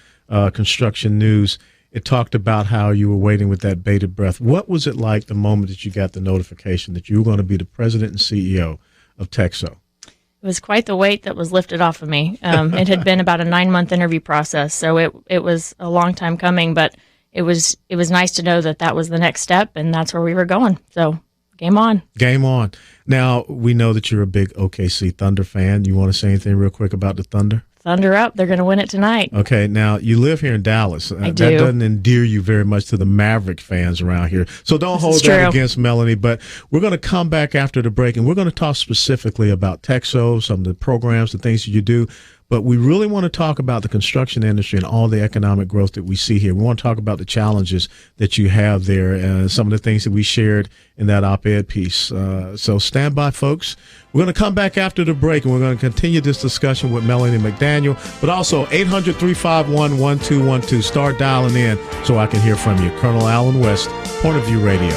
Construction News, it talked about how you were waiting with that bated breath. What was it like the moment that you got the notification that you were going to be the president and CEO of TEXO? It was quite the weight that was lifted off of me. It had been about a 9-month interview process, so it was a long time coming, but it was nice to know that was the next step, and that's where we were going. So game on. Game on. Now, we know that you're a big OKC Thunder fan. You want to say anything real quick about the Thunder? Thunder up. They're going to win it tonight. Okay. Now, you live here in Dallas. I do. That doesn't endear you very much to the Maverick fans around here. So don't hold that against Melanie. But we're going to come back after the break, and we're going to talk specifically about TEXO, some of the programs, the things that you do. But we really want to talk about the construction industry and all the economic growth that we see here. We want to talk about the challenges that you have there and some of the things that we shared in that op-ed piece. So stand by, folks. We're going to come back after the break, and we're going to continue this discussion with Meloni McDanie, but also 800-351-1212. Start dialing in so I can hear from you. Colonel Allen West, Point of View Radio.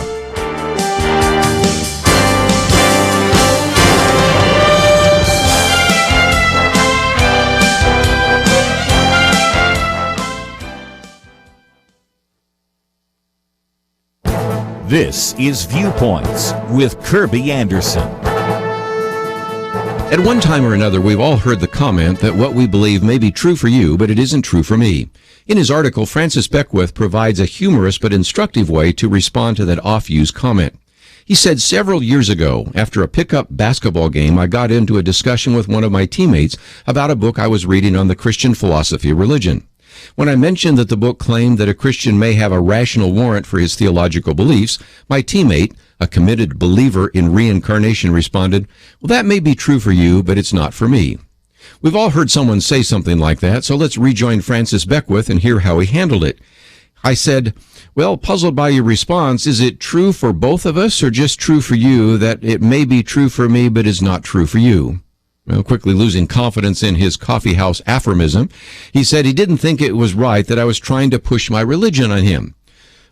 This is Viewpoints with Kirby Anderson. At one time or another, we've all heard the comment that what we believe may be true for you, but it isn't true for me. In his article, Francis Beckwith provides a humorous but instructive way to respond to that oft-used comment. He said, several years ago, after a pickup basketball game, I got into a discussion with one of my teammates about a book I was reading on the Christian philosophy of religion. When I mentioned that the book claimed that a Christian may have a rational warrant for his theological beliefs, my teammate, a committed believer in reincarnation, responded, well, that may be true for you, but it's not for me. We've all heard someone say something like that, so let's rejoin Francis Beckwith and hear how he handled it. I said, well, puzzled by your response, is it true for both of us or just true for you that it may be true for me, but is not true for you? Well, quickly losing confidence in his coffeehouse aphorism, he said he didn't think it was right that I was trying to push my religion on him.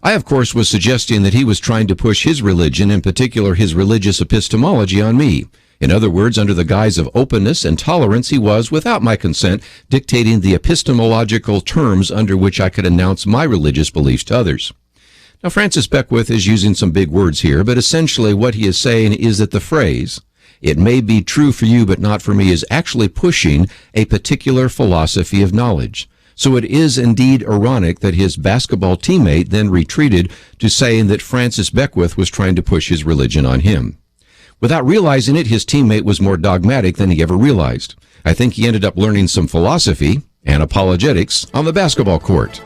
I, of course, was suggesting that he was trying to push his religion, in particular his religious epistemology, on me. In other words, under the guise of openness and tolerance, he was, without my consent, dictating the epistemological terms under which I could announce my religious beliefs to others. Now, Francis Beckwith is using some big words here, but essentially what he is saying is that the phrase, it may be true for you but not for me, is actually pushing a particular philosophy of knowledge. So it is indeed ironic that his basketball teammate then retreated to saying that Francis Beckwith was trying to push his religion on him. Without realizing it, his teammate was more dogmatic than he ever realized. I think he ended up learning some philosophy and apologetics on the basketball court.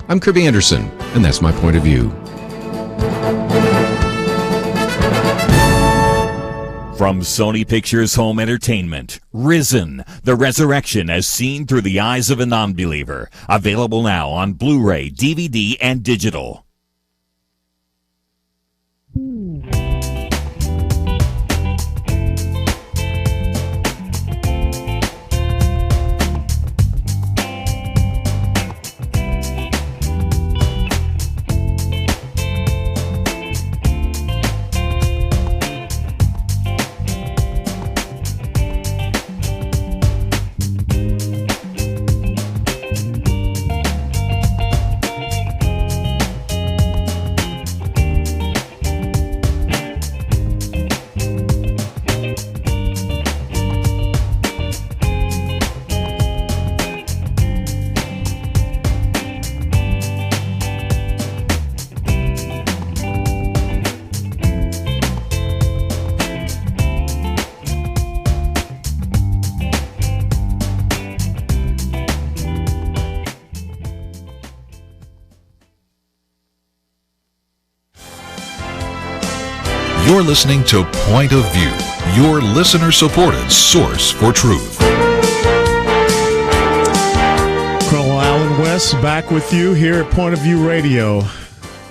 I'm Kirby Anderson, and that's my point of view. From Sony Pictures Home Entertainment, Risen, the resurrection as seen through the eyes of a non-believer. Available now on Blu-ray, DVD, and digital. You're listening to Point of View, your listener-supported source for truth. Colonel Alan West back with you here at Point of View Radio.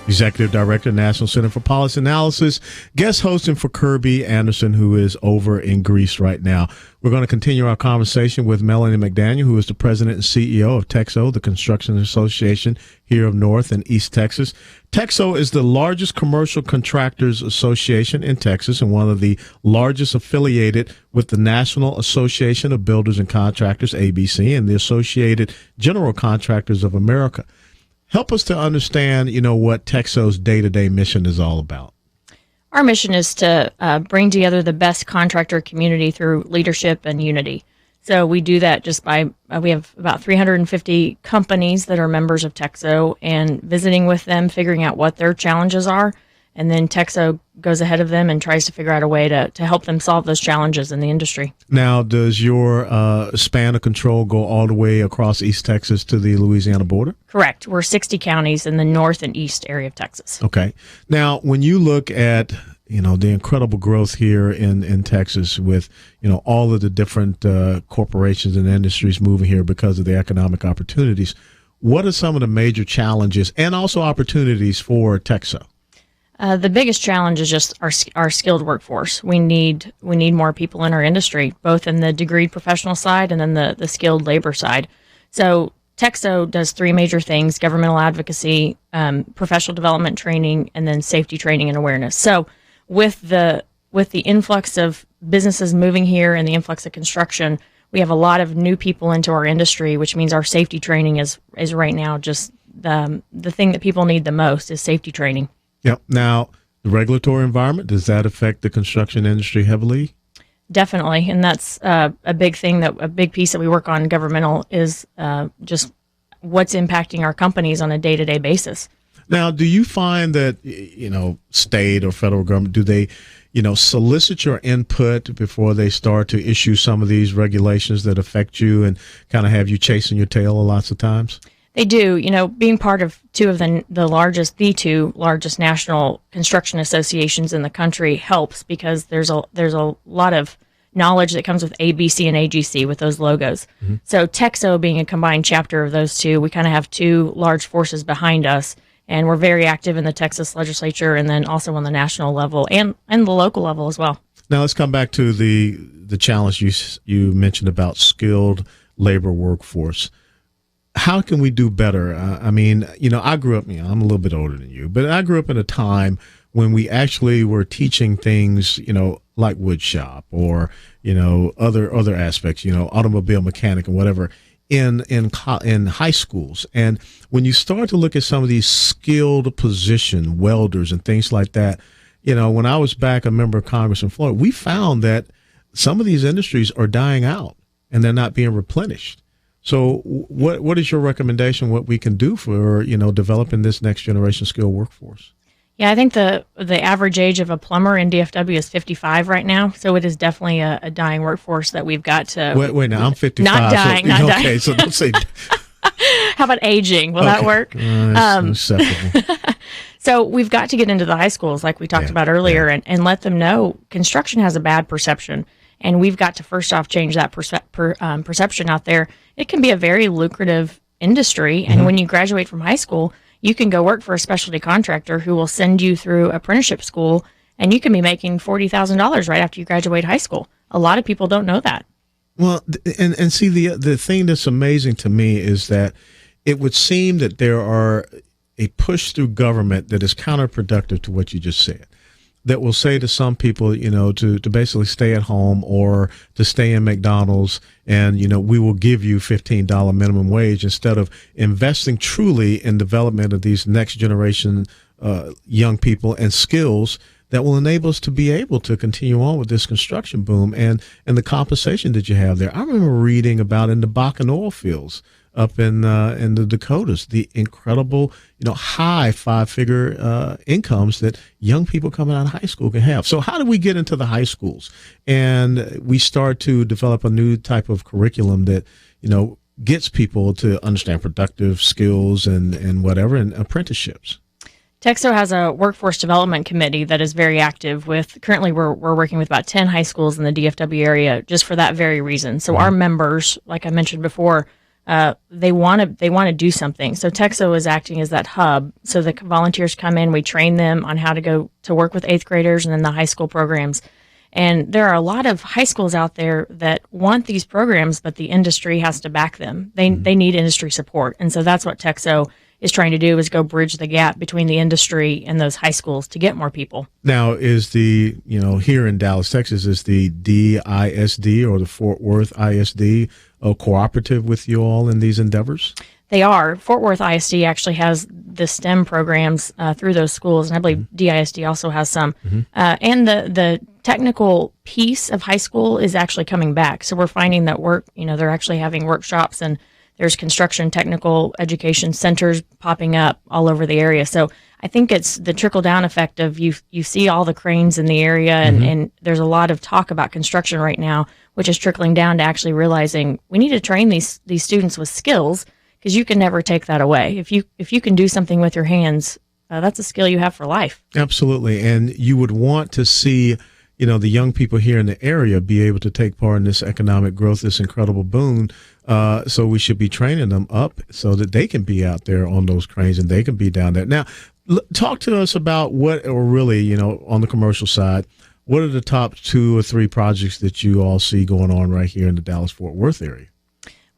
Executive Director, National Center for Policy Analysis, guest hosting for Kirby Anderson, who is over in Greece right now. We're going to continue our conversation with Meloni McDanie, who is the President and CEO of TEXO, the Construction Association here of North and East Texas. TEXO is the largest commercial contractors association in Texas and one of the largest affiliated with the National Association of Builders and Contractors, ABC, and the Associated General Contractors of America. Help us to understand, what TEXO's day-to-day mission is all about. Our mission is to bring together the best contractor community through leadership and unity. So we do that just by, we have about 350 companies that are members of TEXO, and visiting with them, figuring out what their challenges are, and then TEXO goes ahead of them and tries to figure out a way to help them solve those challenges in the industry. Now, does your span of control go all the way across East Texas to the Louisiana border? Correct. We're 60 counties in the north and east area of Texas. Okay. Now, when you look at the incredible growth here in Texas with, all of the different corporations and industries moving here because of the economic opportunities, what are some of the major challenges and also opportunities for TEXO? The biggest challenge is just our skilled workforce. We need more people in our industry, both in the degreed professional side and then the skilled labor side. So TEXO does three major things: governmental advocacy, professional development training, and then safety training and awareness. So with the influx of businesses moving here and the influx of construction, we have a lot of new people into our industry, which means our safety training is right now just the thing that people need the most is safety training. Yep. Now, the regulatory environment, does that affect the construction industry heavily? Definitely, and that's a big thing, that a big piece that we work on governmental is just what's impacting our companies on a day-to-day basis. Now, do you find that, state or federal government, do they, solicit your input before they start to issue some of these regulations that affect you and kind of have you chasing your tail lots of times? They do. Being part of two of the two largest national construction associations in the country helps, because there's a lot of knowledge that comes with ABC and AGC with those logos. Mm-hmm. So TEXO being a combined chapter of those two, we kind of have two large forces behind us, and we're very active in the Texas legislature and then also on the national level and the local level as well. Now let's come back to the challenge you mentioned about skilled labor workforce. How can we do better? I grew up, I'm a little bit older than you, but I grew up in a time when we actually were teaching things, like wood shop or, other aspects, automobile mechanic and whatever in high schools. And when you start to look at some of these skilled position, welders and things like that, when I was back a member of Congress in Florida, we found that some of these industries are dying out and they're not being replenished. So what is your recommendation, what we can do for, developing this next generation skilled workforce? Yeah, I think the average age of a plumber in DFW is 55 right now. So it is definitely a dying workforce that we've got to... Wait, now I'm 55. Not dying, not dying. Okay, so don't say... How about aging? Will that work? Acceptable. So we've got to get into the high schools like we talked about earlier and let them know construction has a bad perception. And we've got to first off change that perception out there. It can be a very lucrative industry. And when you graduate from high school, you can go work for a specialty contractor who will send you through apprenticeship school, and you can be making $40,000 right after you graduate high school. A lot of people don't know that. Well, and see, the thing that's amazing to me is that it would seem that there are a push through government that is counterproductive to what you just said, that will say to some people, to basically stay at home or to stay in McDonald's and, we will give you $15 minimum wage instead of investing truly in development of these next generation young people and skills that will enable us to be able to continue on with this construction boom and the compensation that you have there. I remember reading about in the Bakken oil fields up in the Dakotas, the incredible, high 5-figure incomes that young people coming out of high school can have. So how do we get into the high schools and we start to develop a new type of curriculum that, gets people to understand productive skills and whatever, and apprenticeships? TEXO has a workforce development committee that is very active with, currently we're working with about 10 high schools in the DFW area just for that very reason. So our members, like I mentioned before, they want to do something. So TEXO is acting as that hub. So the volunteers come in, we train them on how to go to work with 8th graders and then the high school programs. And there are a lot of high schools out there that want these programs, but the industry has to back them. They need industry support. And so that's what TEXO is trying to do, is go bridge the gap between the industry and those high schools to get more people. Now, is the, here in Dallas, Texas, is the DISD or the Fort Worth ISD cooperative with you all in these endeavors? They are. Fort Worth ISD actually has the STEM programs through those schools, and I believe DISD also has some. And the technical piece of high school is actually coming back. So we're finding that they're actually having workshops, and there's construction technical education centers popping up all over the area. So I think it's the trickle-down effect of you see all the cranes in the area, and there's a lot of talk about construction right now, which is trickling down to actually realizing we need to train these students with skills, because you can never take that away. If you can do something with your hands, that's a skill you have for life. Absolutely. And you would want to see, the young people here in the area be able to take part in this economic growth, this incredible boon. So we should be training them up so that they can be out there on those cranes and they can be down there. Now, talk to us about what, or really, on the commercial side, what are the top 2 or 3 projects that you all see going on right here in the Dallas-Fort Worth area?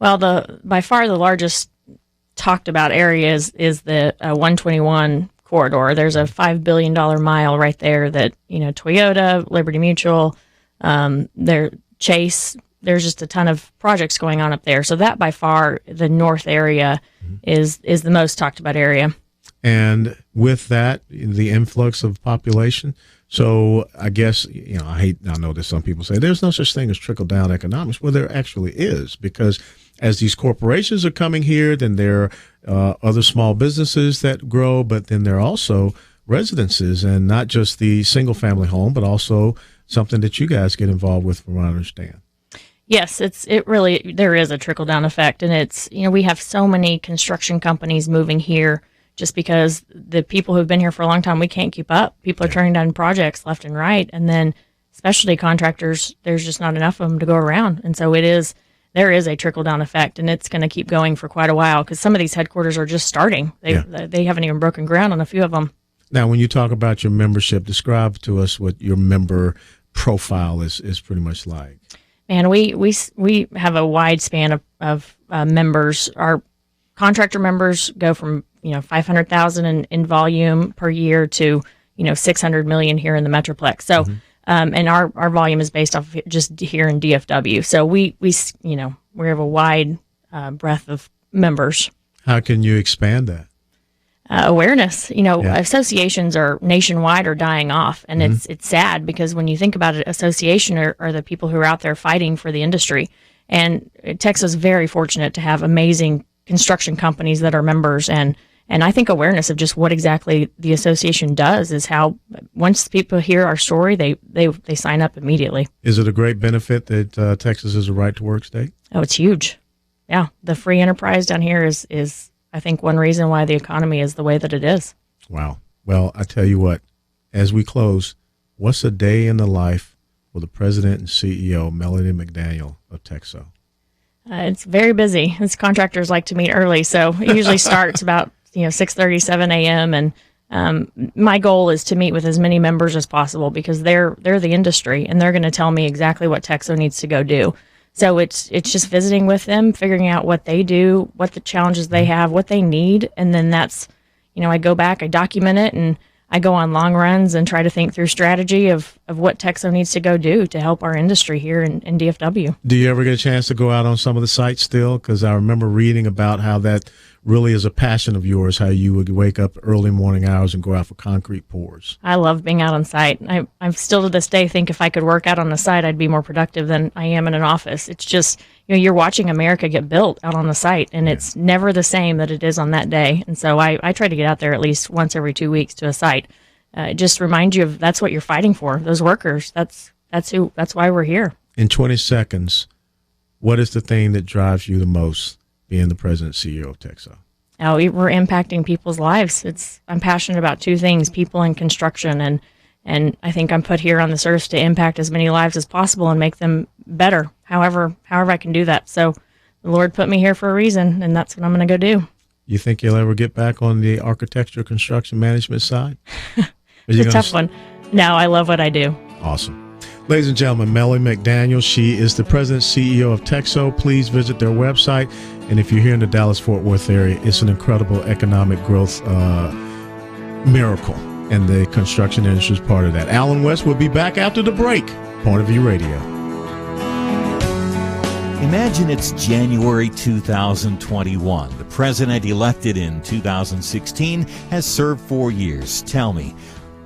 Well, by far the largest talked about area is the 121 corridor. There's a $5 billion mile right there that, Toyota, Liberty Mutual, Chase, there's just a ton of projects going on up there. So that by far, the north area is the most talked about area. And with that, the influx of population, So I guess, I know that some people say there's no such thing as trickle-down economics. Well, there actually is, because as these corporations are coming here, then there are other small businesses that grow, but then there are also residences, and not just the single-family home, but also something that you guys get involved with, from what I understand. Yes, there is a trickle-down effect, and it's, we have so many construction companies moving here just because the people who've been here for a long time, we can't keep up. People are turning down projects left and right, and then specialty contractors, there's just not enough of them to go around, and so there is a trickle-down effect, and it's going to keep going for quite a while, because some of these headquarters are just starting. They haven't even broken ground on a few of them. Now, when you talk about your membership, describe to us what your member profile is pretty much like. Man, we have a wide span of members. Our contractor members go from 500,000 in volume per year to 600 million here in the Metroplex. So, and our volume is based off of just here in DFW. So we have a wide breadth of members. How can you expand that? Awareness. Associations are nationwide or dying off, and it's sad, because when you think about it, association are the people who are out there fighting for the industry. And TEXO is very fortunate to have amazing construction companies that are members, and I think awareness of just what exactly the association does is how, once people hear our story, they sign up immediately. Is it a great benefit that Texas is a right-to-work state? Oh, it's huge. Yeah, the free enterprise down here is I think one reason why the economy is the way that it is. Wow. Well, I tell you what, as we close, what's a day in the life for the president and CEO, Meloni McDanie of TEXO? It's very busy. As contractors like to meet early, so it usually starts about 6:30, 7 a.m. And my goal is to meet with as many members as possible, because they're the industry, and they're going to tell me exactly what TEXO needs to go do. So it's just visiting with them, figuring out what they do, what the challenges they have, what they need, and then that's, I go back, I document it, and I go on long runs and try to think through strategy of what TEXO needs to go do to help our industry here in DFW. Do you ever get a chance to go out on some of the sites still? Because I remember reading about how that really is a passion of yours, how you would wake up early morning hours and go out for concrete pours. I love being out on site. I still to this day think if I could work out on the site, I'd be more productive than I am in an office. It's just, you're watching America get built out on the site, and it's never the same that it is on that day. And so I try to get out there at least once every 2 weeks to a site. It just reminds you of that's what you're fighting for, those workers. That's why we're here. In 20 seconds, what is the thing that drives you the most being the president and CEO of TEXO? Oh, we're impacting people's lives. I'm passionate about two things: people and construction, and I think I'm put here on this earth to impact as many lives as possible and make them better, however I can do that. So the Lord put me here for a reason, and that's what I'm going to go do. You think you'll ever get back on the architecture construction management side? It's a tough one. No, I love what I do. Awesome. Ladies and gentlemen, Meloni McDanie, she is the president CEO of TEXO. Please visit their website. And if you're here in the Dallas-Fort Worth area, it's an incredible economic growth miracle. And the construction industry is part of that. Alan West will be back after the break. Point of View Radio. Imagine it's January 2021. The president elected in 2016 has served 4 years. Tell me,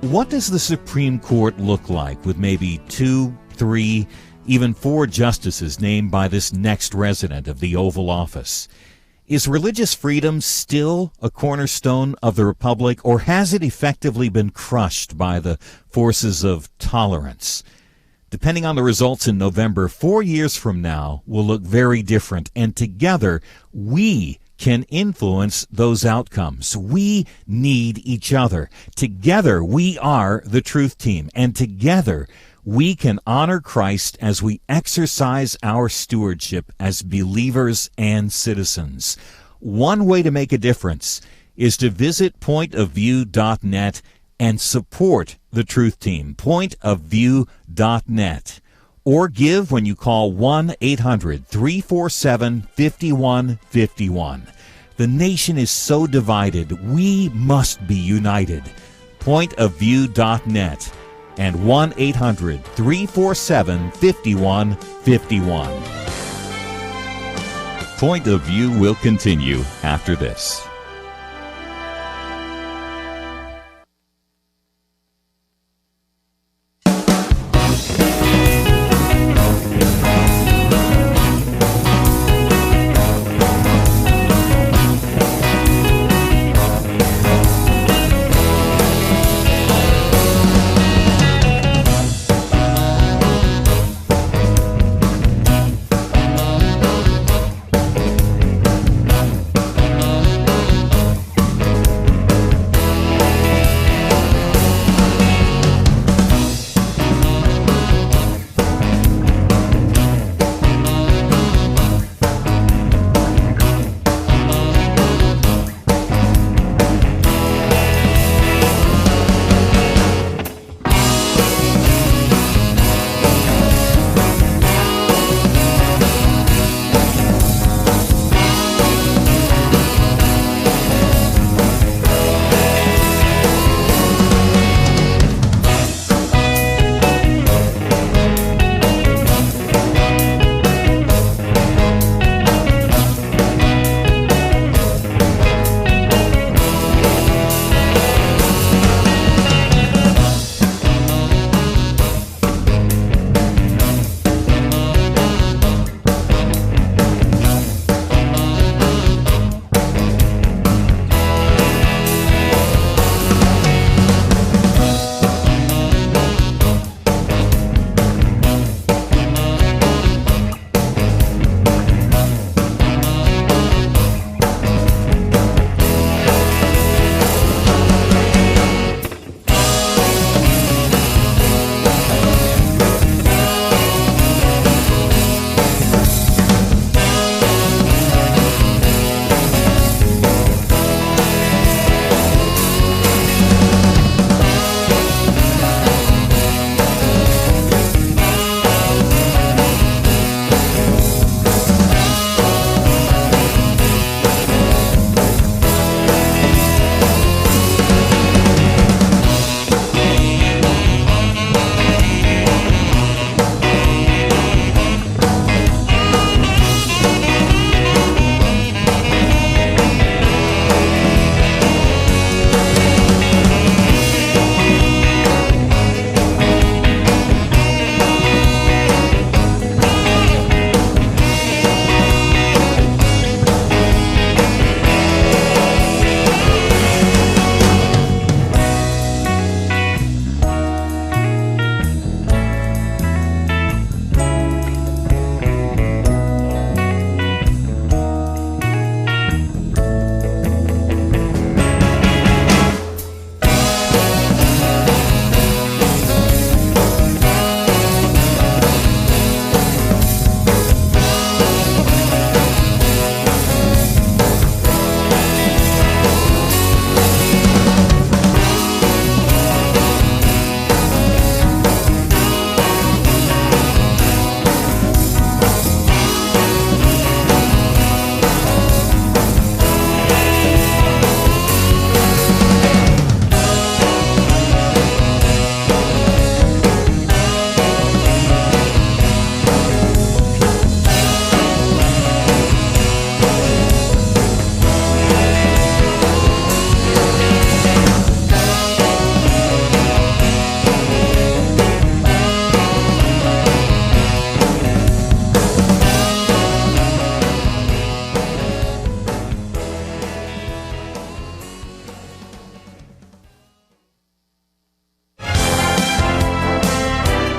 what does the Supreme Court look like with maybe 2, 3, even 4 justices named by this next resident of the Oval Office? Is religious freedom still a cornerstone of the Republic, or has it effectively been crushed by the forces of tolerance? Depending on the results in November, 4 years from now will look very different, and together we can influence those outcomes. We need each other. Together, we are the Truth Team, and together, we can honor Christ as we exercise our stewardship as believers and citizens. One way to make a difference is to visit pointofview.net and support the Truth Team, pointofview.net. Or give when you call 1-800-347-5151. The nation is so divided, we must be united. Pointofview.net and 1-800-347-5151. Point of View will continue after this.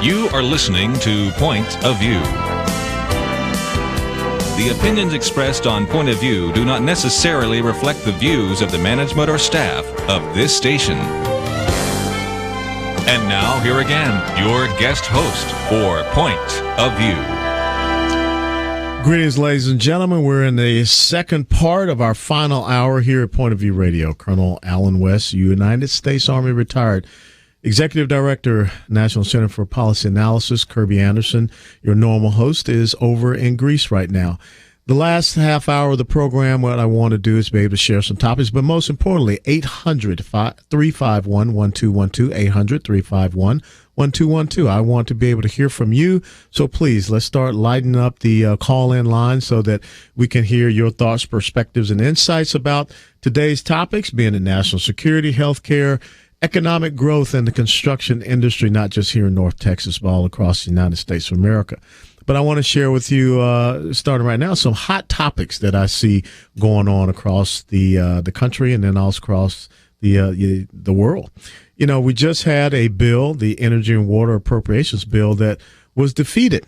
You are listening to Point of View. The opinions expressed on Point of View do not necessarily reflect the views of the management or staff of this station. And now, here again, your guest host for Point of View. Greetings, ladies and gentlemen. We're in the second part of our final hour here at Point of View Radio. Colonel Alan West, United States Army retired, Executive Director, National Center for Policy Analysis. Kirby Anderson, your normal host, is over in Greece right now. The last half hour of the program, what I want to do is be able to share some topics, but most importantly, 800-351-1212, 800-351-1212. I want to be able to hear from you, so please, let's start lighting up the call-in line so that we can hear your thoughts, perspectives, and insights about today's topics, being in national security, healthcare, economic growth, and the construction industry, not just here in North Texas, but all across the United States of America. But I want to share with you, starting right now, some hot topics that I see going on across the country and then also across the world. You know, we just had a bill, the Energy and Water Appropriations Bill, that was defeated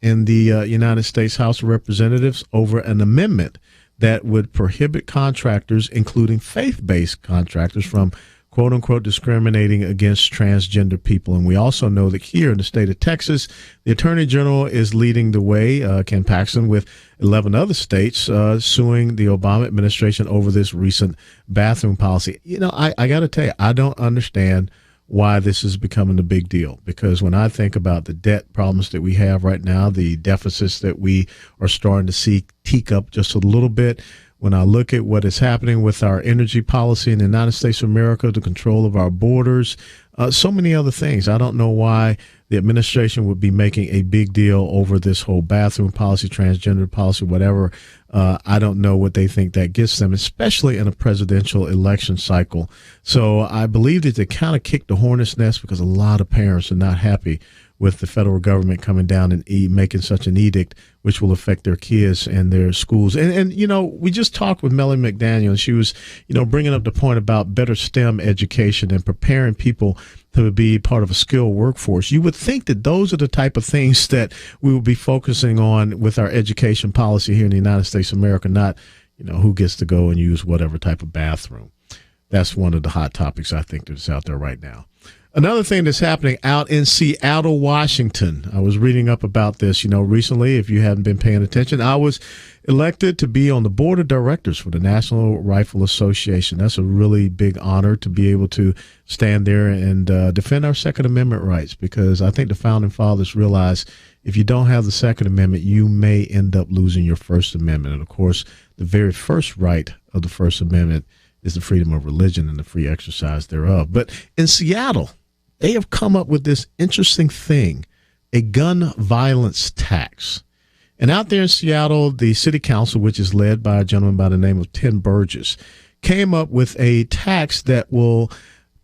in the United States House of Representatives over an amendment that would prohibit contractors, including faith-based contractors, from quote-unquote discriminating against transgender people. And we also know that here in the state of Texas, the Attorney General is leading the way, Ken Paxton, with 11 other states suing the Obama administration over this recent bathroom policy. You know, I got to tell you, I don't understand why this is becoming a big deal, because when I think about the debt problems that we have right now, the deficits that we are starting to see teak up just a little bit, when I look at what is happening with our energy policy in the United States of America, the control of our borders, so many other things, I don't know why the administration would be making a big deal over this whole bathroom policy, transgender policy, whatever. I don't know what they think that gets them, especially in a presidential election cycle. So I believe that they kind of kicked the hornet's nest because a lot of parents are not happy with the federal government coming down and making such an edict, which will affect their kids and their schools. And you know, we just talked with Meloni McDanie, and she was, you know, bringing up the point about better STEM education and preparing people to be part of a skilled workforce. You would think that those are the type of things that we will be focusing on with our education policy here in the United States of America, not, you know, who gets to go and use whatever type of bathroom. That's one of the hot topics I think that's out there right now. Another thing that's happening out in Seattle, Washington. I was reading up about this, you know, recently. If you hadn't been paying attention, I was elected to be on the board of directors for the National Rifle Association. That's a really big honor to be able to stand there and defend our Second Amendment rights, because I think the Founding Fathers realized if you don't have the Second Amendment, you may end up losing your First Amendment. And, of course, the very first right of the First Amendment is the freedom of religion and the free exercise thereof. But in Seattle, they have come up with this interesting thing, a gun violence tax. And out there in Seattle, the city council, which is led by a gentleman by the name of Tim Burgess, came up with a tax that will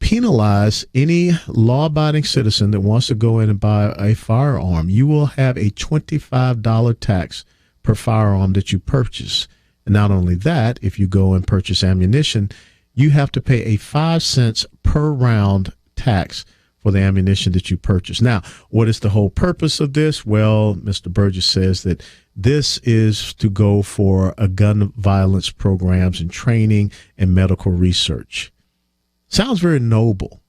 penalize any law-abiding citizen that wants to go in and buy a firearm. You will have a $25 tax per firearm that you purchase. And not only that, if you go and purchase ammunition, you have to pay a 5 cents per round tax for the ammunition that you purchase. Now, what is the whole purpose of this? Well, Mr. Burgess says that this is to go for a gun violence programs and training and medical research. Sounds very noble,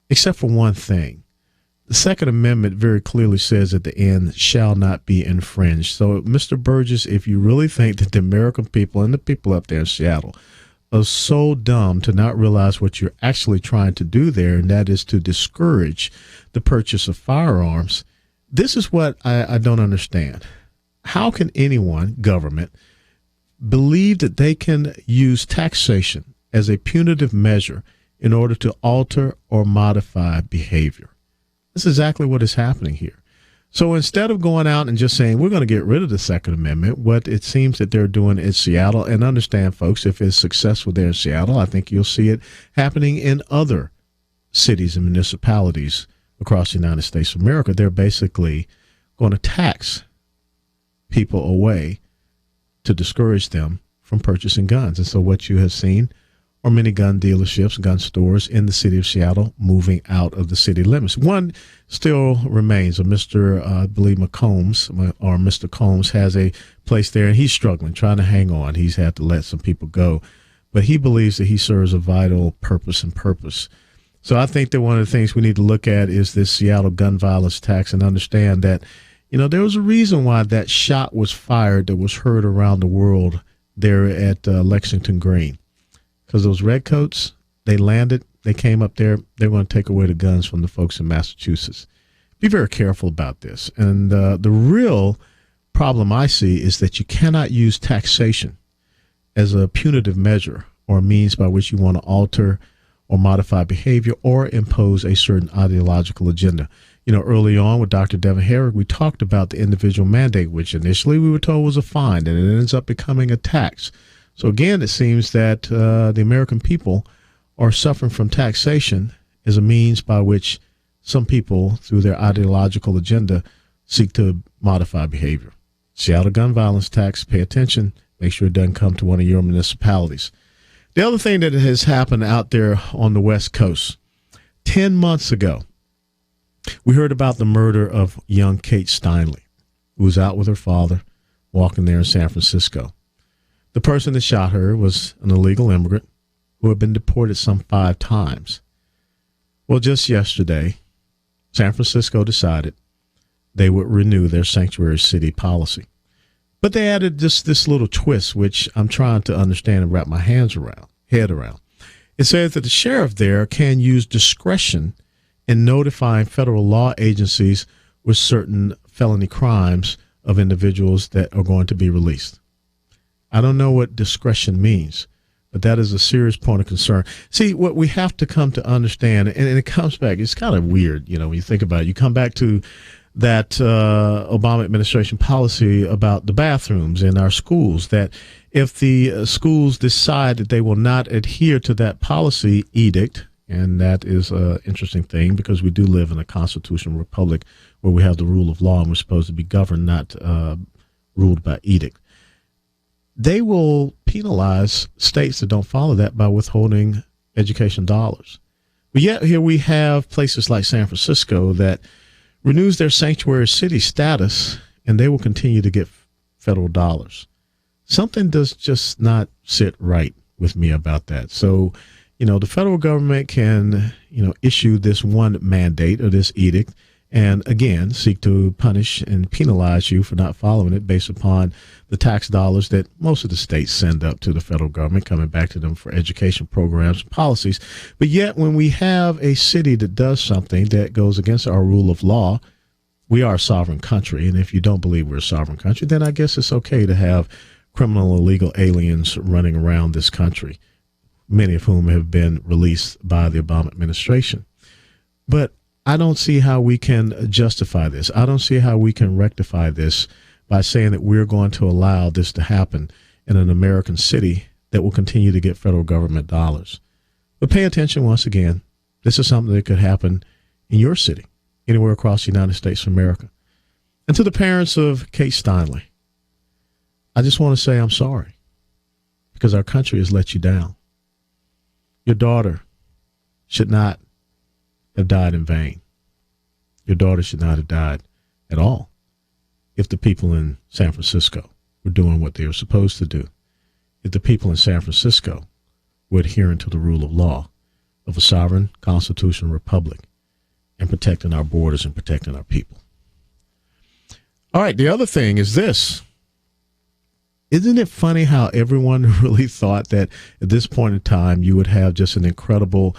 except for one thing. The Second Amendment very clearly says at the end, shall not be infringed. So, Mr. Burgess, if you really think that the American people and the people up there in Seattle are so dumb to not realize what you're actually trying to do there, and that is to discourage the purchase of firearms, this is what I don't understand. How can anyone, government, believe that they can use taxation as a punitive measure in order to alter or modify behavior? That's exactly what is happening here. So instead of going out and just saying, we're going to get rid of the Second Amendment, what it seems that they're doing in Seattle, and understand, folks, if it's successful there in Seattle, I think you'll see it happening in other cities and municipalities across the United States of America. They're basically going to tax people away to discourage them from purchasing guns. And so what you have seen or many gun dealerships, gun stores in the city of Seattle moving out of the city limits. One still remains. I believe Mr. Combs has a place there, and he's struggling, trying to hang on. He's had to let some people go. But he believes that he serves a vital purpose. So I think that one of the things we need to look at is this Seattle gun violence tax and understand that, there was a reason why that shot was fired that was heard around the world there at Lexington Green. Because those redcoats, they landed, they came up there, they're going to take away the guns from the folks in Massachusetts. Be very careful about this. And the real problem I see is that you cannot use taxation as a punitive measure or a means by which you want to alter or modify behavior or impose a certain ideological agenda. Early on with Dr. Devon Herrick, we talked about the individual mandate, which initially we were told was a fine, and it ends up becoming a tax. So again, it seems that the American people are suffering from taxation as a means by which some people, through their ideological agenda, seek to modify behavior. Seattle gun violence tax, pay attention, make sure it doesn't come to one of your municipalities. The other thing that has happened out there on the West Coast, 10 months ago, we heard about the murder of young Kate Steinle, who was out with her father walking there in San Francisco. The person that shot her was an illegal immigrant who had been deported some 5 times. Well, just yesterday, San Francisco decided they would renew their sanctuary city policy. But they added just this little twist, which I'm trying to understand and wrap my head around. It says that the sheriff there can use discretion in notifying federal law agencies with certain felony crimes of individuals that are going to be released. I don't know what discretion means, but that is a serious point of concern. See, what we have to come to understand, and it comes back, it's kind of weird, when you think about it. You come back to that Obama administration policy about the bathrooms in our schools, that if the schools decide that they will not adhere to that policy edict, and that is an interesting thing because we do live in a constitutional republic where we have the rule of law and we're supposed to be governed, not ruled by edict. They will penalize states that don't follow that by withholding education dollars. But yet here we have places like San Francisco that renews their sanctuary city status, and they will continue to get federal dollars. Something does just not sit right with me about that. So, the federal government can, issue this one mandate or this edict and, again, seek to punish and penalize you for not following it based upon the tax dollars that most of the states send up to the federal government, coming back to them for education programs and policies. But yet when we have a city that does something that goes against our rule of law, we are a sovereign country. And if you don't believe we're a sovereign country, then I guess it's okay to have criminal illegal aliens running around this country, many of whom have been released by the Obama administration. But I don't see how we can justify this. I don't see how we can rectify this by saying that we're going to allow this to happen in an American city that will continue to get federal government dollars. But pay attention once again. This is something that could happen in your city, anywhere across the United States of America. And to the parents of Kate Steinle, I just want to say I'm sorry because our country has let you down. Your daughter should not have died in vain. Your daughter should not have died at all if the people in San Francisco were doing what they were supposed to do, if the people in San Francisco were adhering to the rule of law of a sovereign constitutional republic and protecting our borders and protecting our people. All right, the other thing is this. Isn't it funny how everyone really thought that at this point in time you would have just an incredible,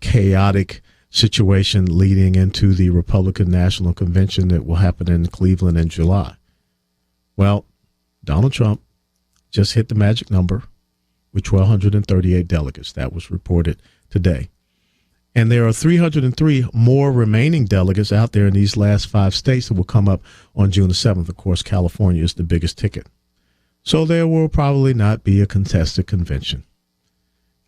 chaotic situation leading into the Republican National Convention that will happen in Cleveland in July? Well, Donald Trump just hit the magic number with 1,238 delegates. That was reported today. And there are 303 more remaining delegates out there in these last 5 states that will come up on June the 7th. Of course, California is the biggest ticket. So there will probably not be a contested convention.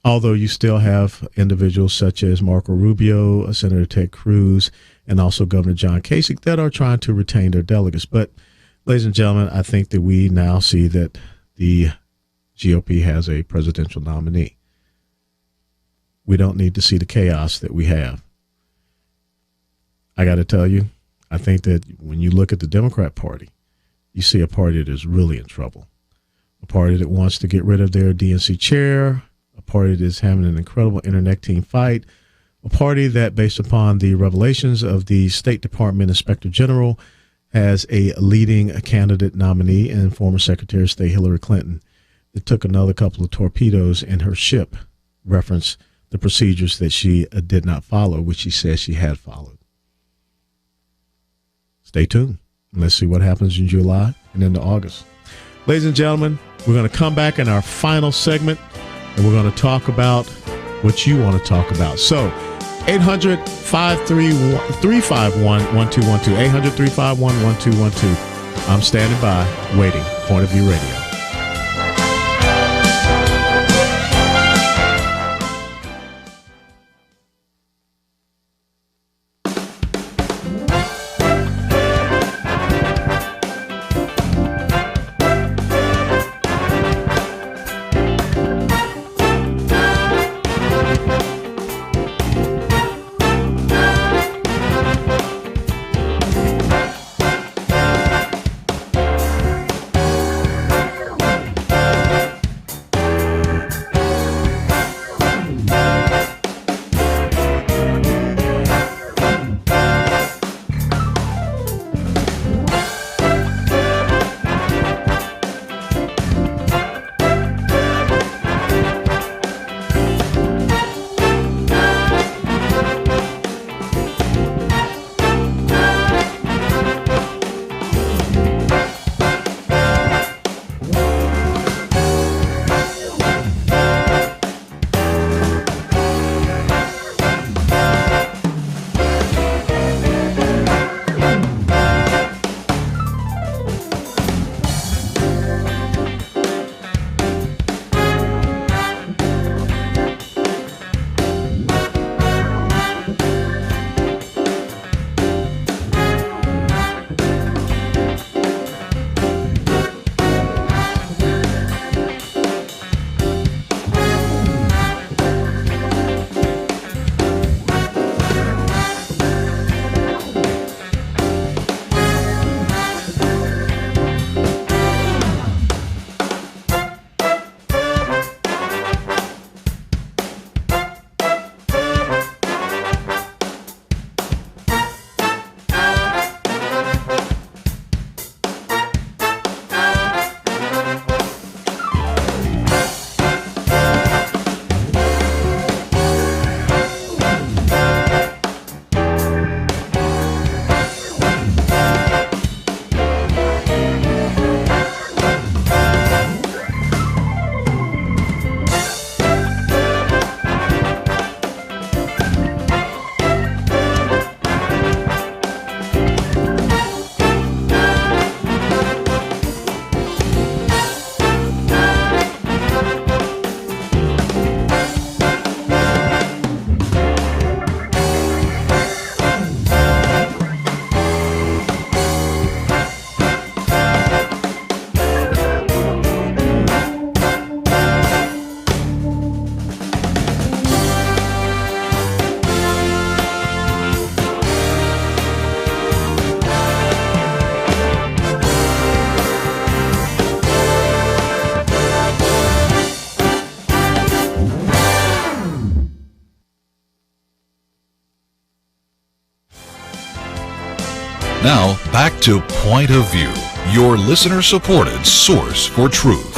Although you still have individuals such as Marco Rubio, Senator Ted Cruz, and also Governor John Kasich that are trying to retain their delegates. But, ladies and gentlemen, I think that we now see that the GOP has a presidential nominee. We don't need to see the chaos that we have. I got to tell you, I think that when you look at the Democrat Party, you see a party that is really in trouble. A party that wants to get rid of their DNC chair, a party that is having an incredible internet team fight, a party that, based upon the revelations of the State Department Inspector General, has a leading candidate nominee and former Secretary of State Hillary Clinton that took another couple of torpedoes in her ship, reference the procedures that she did not follow, which she says she had followed. Stay tuned. Let's see what happens in July and into August. Ladies and gentlemen, we're going to come back in our final segment, and we're going to talk about what you want to talk about. So, 800-351-1212. 800-351-1212. I'm standing by, waiting. Point of View Radio. Now, back to Point of View, your listener-supported source for truth.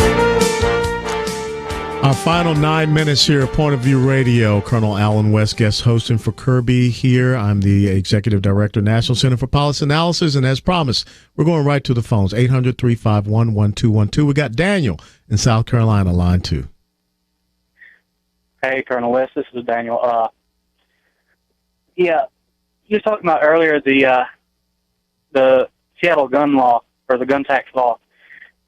Our final 9 minutes here at Point of View Radio. Colonel Alan West guest hosting for Kirby here. I'm the Executive Director, National Center for Policy Analysis, and as promised, we're going right to the phones, 800-351-1212. We got Daniel in South Carolina, line 2. Hey, Colonel West, this is Daniel. You were talking about earlier the Seattle gun law, or the gun tax law.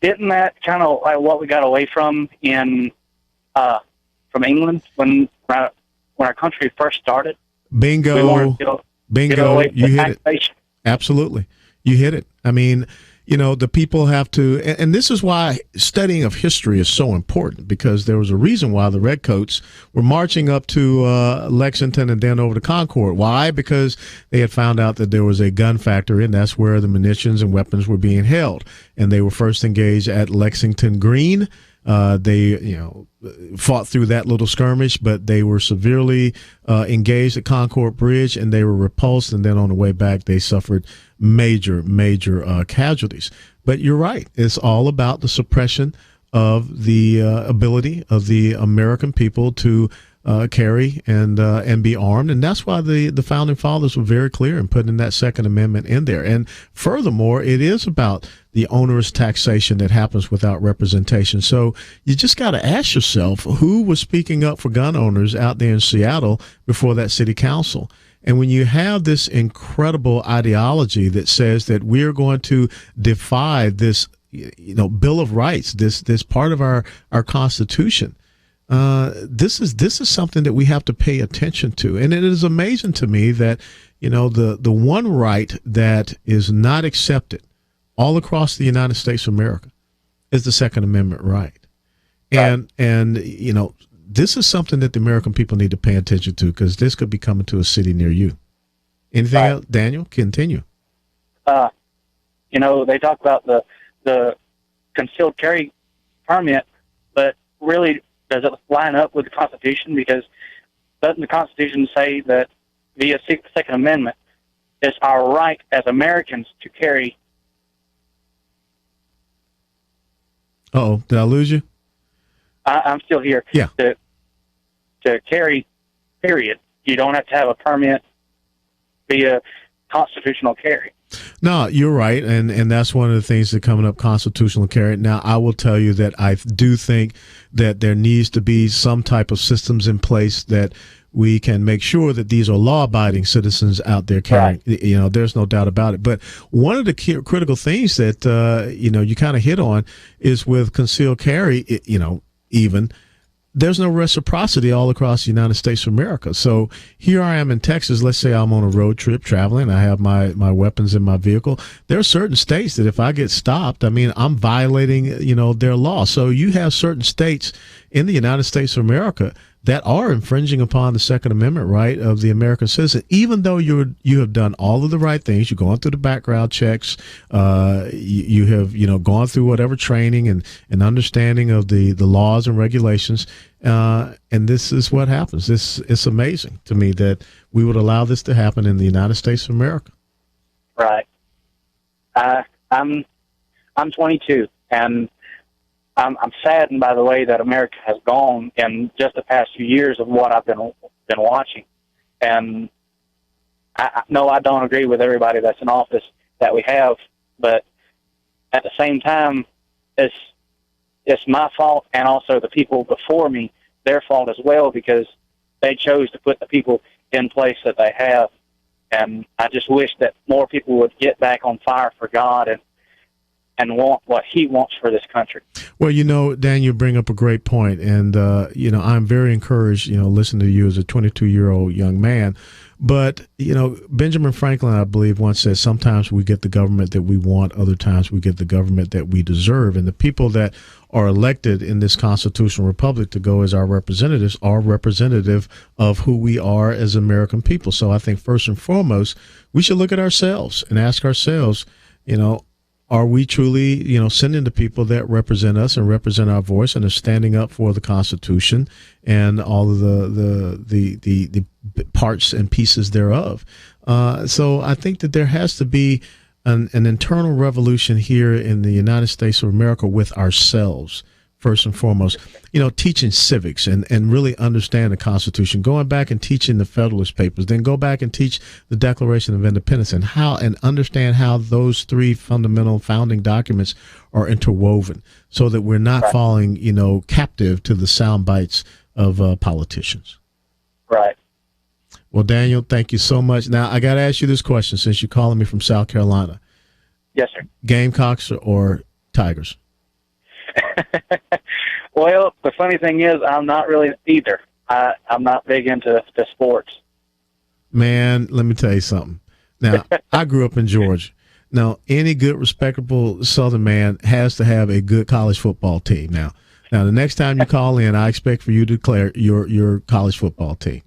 Didn't that kind of like what we got away from in from England when our country first started? Bingo. Bingo. You hit it. Absolutely. You hit it. I mean, the people have to, and this is why studying of history is so important, because there was a reason why the Redcoats were marching up to Lexington and then over to Concord. Why? Because they had found out that there was a gun factory, and that's where the munitions and weapons were being held. And they were first engaged at Lexington Green. They, fought through that little skirmish, but they were severely engaged at Concord Bridge, and they were repulsed. And then on the way back, they suffered major casualties. But you're right; it's all about the suppression of the ability of the American people to carry and be armed, and that's why the founding fathers were very clear in putting that Second Amendment in there. And furthermore, it is about the onerous taxation that happens without representation. So you just got to ask yourself, who was speaking up for gun owners out there in Seattle before that city council? And when you have this incredible ideology that says that we're going to defy this, Bill of Rights, this part of our Constitution, this is something that we have to pay attention to. And it is amazing to me that, the one right that is not accepted all across the United States of America is the Second Amendment right. And this is something that the American people need to pay attention to, because this could be coming to a city near you. Anything else, Daniel? Continue. They talk about the concealed carry permit, but really, does it line up with the Constitution? Because doesn't the Constitution say that via Second Amendment, it's our right as Americans to carry? Uh-oh, did I lose you? I'm still here. Yeah. To carry, period. You don't have to have a permit via constitutional carry. No, you're right, and that's one of the things that coming up, constitutional carry. Now, I will tell you that I do think that there needs to be some type of systems in place that we can make sure that these are law-abiding citizens out there carrying. Right. There's no doubt about it. But one of the critical things that you kind of hit on is with concealed carry. Even there's no reciprocity all across the United States of America. So here I am in Texas. Let's say I'm on a road trip traveling. I have my weapons in my vehicle. There are certain states that if I get stopped, I'm violating, their law. So you have certain states in the United States of America that are infringing upon the Second Amendment right of the American citizen, even though you have done all of the right things. You're going through the background checks. You have, gone through whatever training and understanding of the laws and regulations. And this is what happens. It's amazing to me that we would allow this to happen in the United States of America. Right. I'm 22, and I'm saddened by the way that America has gone in just the past few years of what I've been watching. And I don't agree with everybody that's in office that we have, but at the same time, it's my fault, and also the people before me, their fault as well, because they chose to put the people in place that they have. And I just wish that more people would get back on fire for God and want what He wants for this country. Well, Dan, you bring up a great point, and I'm very encouraged, listening to you as a 22-year-old young man. But, Benjamin Franklin, I believe, once said, sometimes we get the government that we want, other times we get the government that we deserve. And the people that are elected in this constitutional republic to go as our representatives are representative of who we are as American people. So I think first and foremost, we should look at ourselves and ask ourselves, are we truly, sending the people that represent us and represent our voice and are standing up for the Constitution and all of the parts and pieces thereof? So I think that there has to be an internal revolution here in the United States of America with ourselves, first and foremost, teaching civics and really understand the Constitution, going back and teaching the Federalist Papers, then go back and teach the Declaration of Independence and understand how those three fundamental founding documents are interwoven so that we're not falling, captive to the sound bites of politicians. Right. Well, Daniel, thank you so much. Now, I got to ask you this question since you're calling me from South Carolina. Yes, sir. Gamecocks or Tigers? Well, the funny thing is, I'm not really either. I'm not big into the sports. Man, let me tell you something. Now, I grew up in Georgia. Now, any good, respectable Southern man has to have a good college football team. Now, the next time you call in, I expect for you to declare your college football team.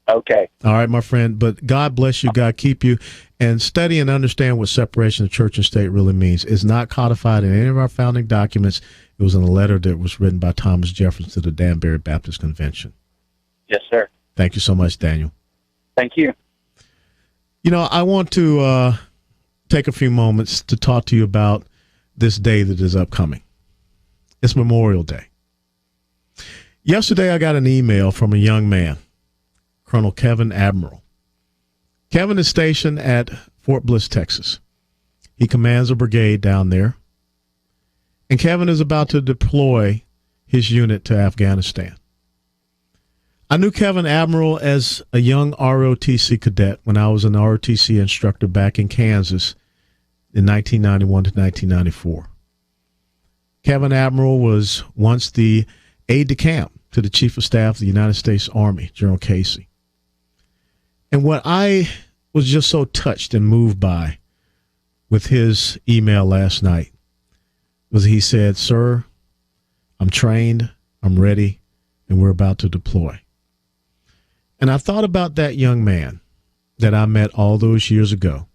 Okay. All right, my friend. But God bless you. God keep you. And study and understand what separation of church and state really means. It's not codified in any of our founding documents. It was in a letter that was written by Thomas Jefferson to the Danbury Baptist Convention. Yes, sir. Thank you so much, Daniel. Thank you. I want to take a few moments to talk to you about this day that is upcoming. It's Memorial Day. Yesterday, I got an email from a young man, Colonel Kevin Admiral. Kevin is stationed at Fort Bliss, Texas. He commands a brigade down there. And Kevin is about to deploy his unit to Afghanistan. I knew Kevin Admiral as a young ROTC cadet when I was an ROTC instructor back in Kansas in 1991 to 1994. Kevin Admiral was once the aide-de-camp to the Chief of Staff of the United States Army, General Casey. And what I was just so touched and moved by with his email last night was he said, "Sir, I'm trained, I'm ready, and we're about to deploy." And I thought about that young man that I met all those years ago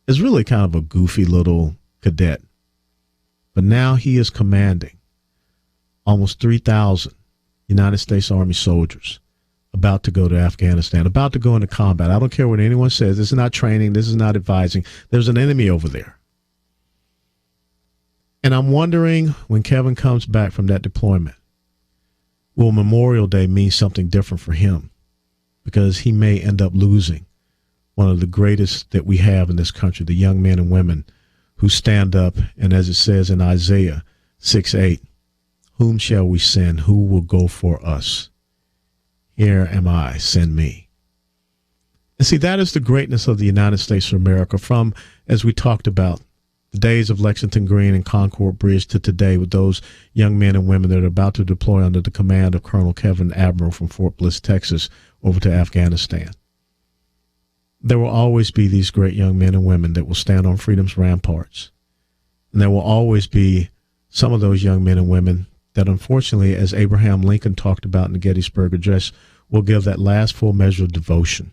as really kind of a goofy little cadet. But now he is commanding almost 3,000 United States Army soldiers about to go to Afghanistan, about to go into combat. I don't care what anyone says. This is not training. This is not advising. There's an enemy over there. And I'm wondering, when Kevin comes back from that deployment, will Memorial Day mean something different for him? Because he may end up losing one of the greatest that we have in this country, the young men and women who stand up, and as it says in Isaiah 6:8, "Whom shall we send? Who will go for us? Here am I, send me." And see, that is the greatness of the United States of America from, as we talked about, the days of Lexington Green and Concord Bridge to today with those young men and women that are about to deploy under the command of Colonel Kevin Admiral from Fort Bliss, Texas, over to Afghanistan. There will always be these great young men and women that will stand on freedom's ramparts. And there will always be some of those young men and women that, unfortunately, as Abraham Lincoln talked about in the Gettysburg Address, will give that last full measure of devotion.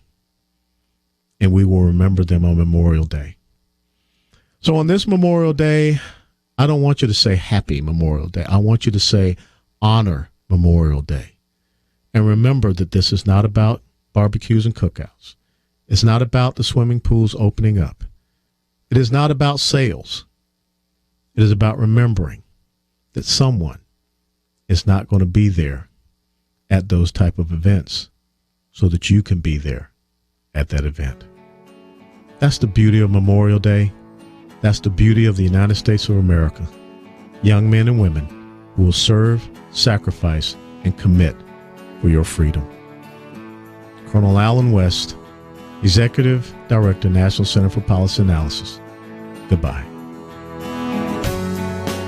And we will remember them on Memorial Day. So on this Memorial Day, I don't want you to say Happy Memorial Day. I want you to say Honor Memorial Day. And remember that this is not about barbecues and cookouts. It's not about the swimming pools opening up. It is not about sales. It is about remembering that someone is not going to be there at those type of events so that you can be there at that event. That's the beauty of Memorial Day. That's the beauty of the United States of America. Young men and women who will serve, sacrifice, and commit for your freedom. Colonel Alan West, Executive Director, National Center for Policy Analysis. Goodbye.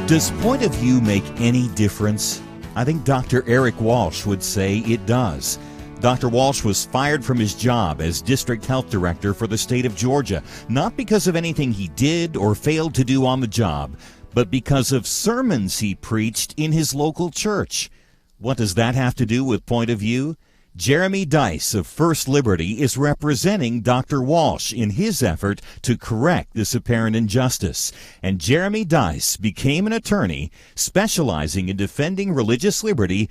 Does point of view make any difference? I think Dr. Eric Walsh would say it does. Dr. Walsh was fired from his job as District Health Director for the state of Georgia, not because of anything he did or failed to do on the job, but because of sermons he preached in his local church. What does that have to do with point of view? Jeremy Dice of First Liberty is representing Dr. Walsh in his effort to correct this apparent injustice. And Jeremy Dice became an attorney specializing in defending religious liberty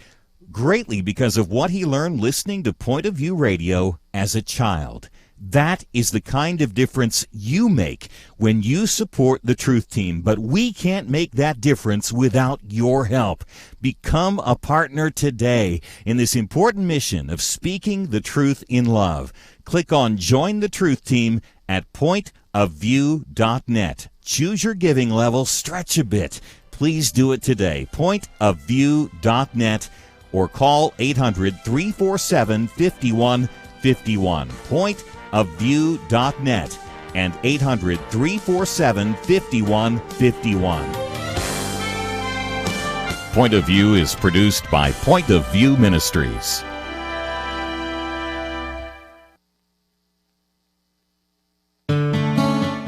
greatly because of what he learned listening to Point of View Radio as a child. That is the kind of difference you make when you support the Truth Team, but we can't make that difference without your help. Become a partner today in this important mission of speaking the truth in love. Click on Join the Truth Team at pointofview.net. Choose your giving level, stretch a bit. Please do it today. Pointofview.net or call 800-347-5151. Pointofview.net and 800-347-5151. Point of View is produced by Point of View Ministries.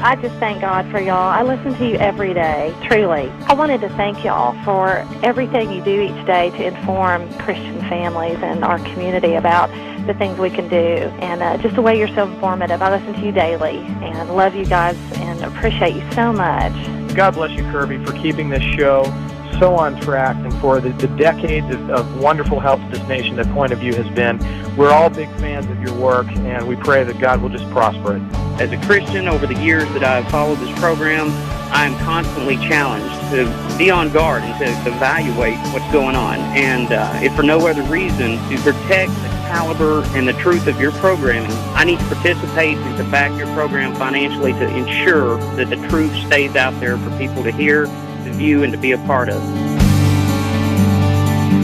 I just thank God for y'all. I listen to you every day, truly. I wanted to thank y'all for everything you do each day to inform Christian families and our community about the things we can do, and just the way you're so informative. I listen to you daily and love you guys and appreciate you so much. God bless you, Kirby, for keeping this show so on track and for the decades of wonderful help to this nation that Point of View has been. We're all big fans of your work, and we pray that God will just prosper it. As a Christian, over the years that I've followed this program, I am constantly challenged to be on guard and to evaluate what's going on. And if for no other reason, to protect the caliber and the truth of your programming, I need to participate and to back your program financially to ensure that the truth stays out there for people to hear, to view, and to be a part of.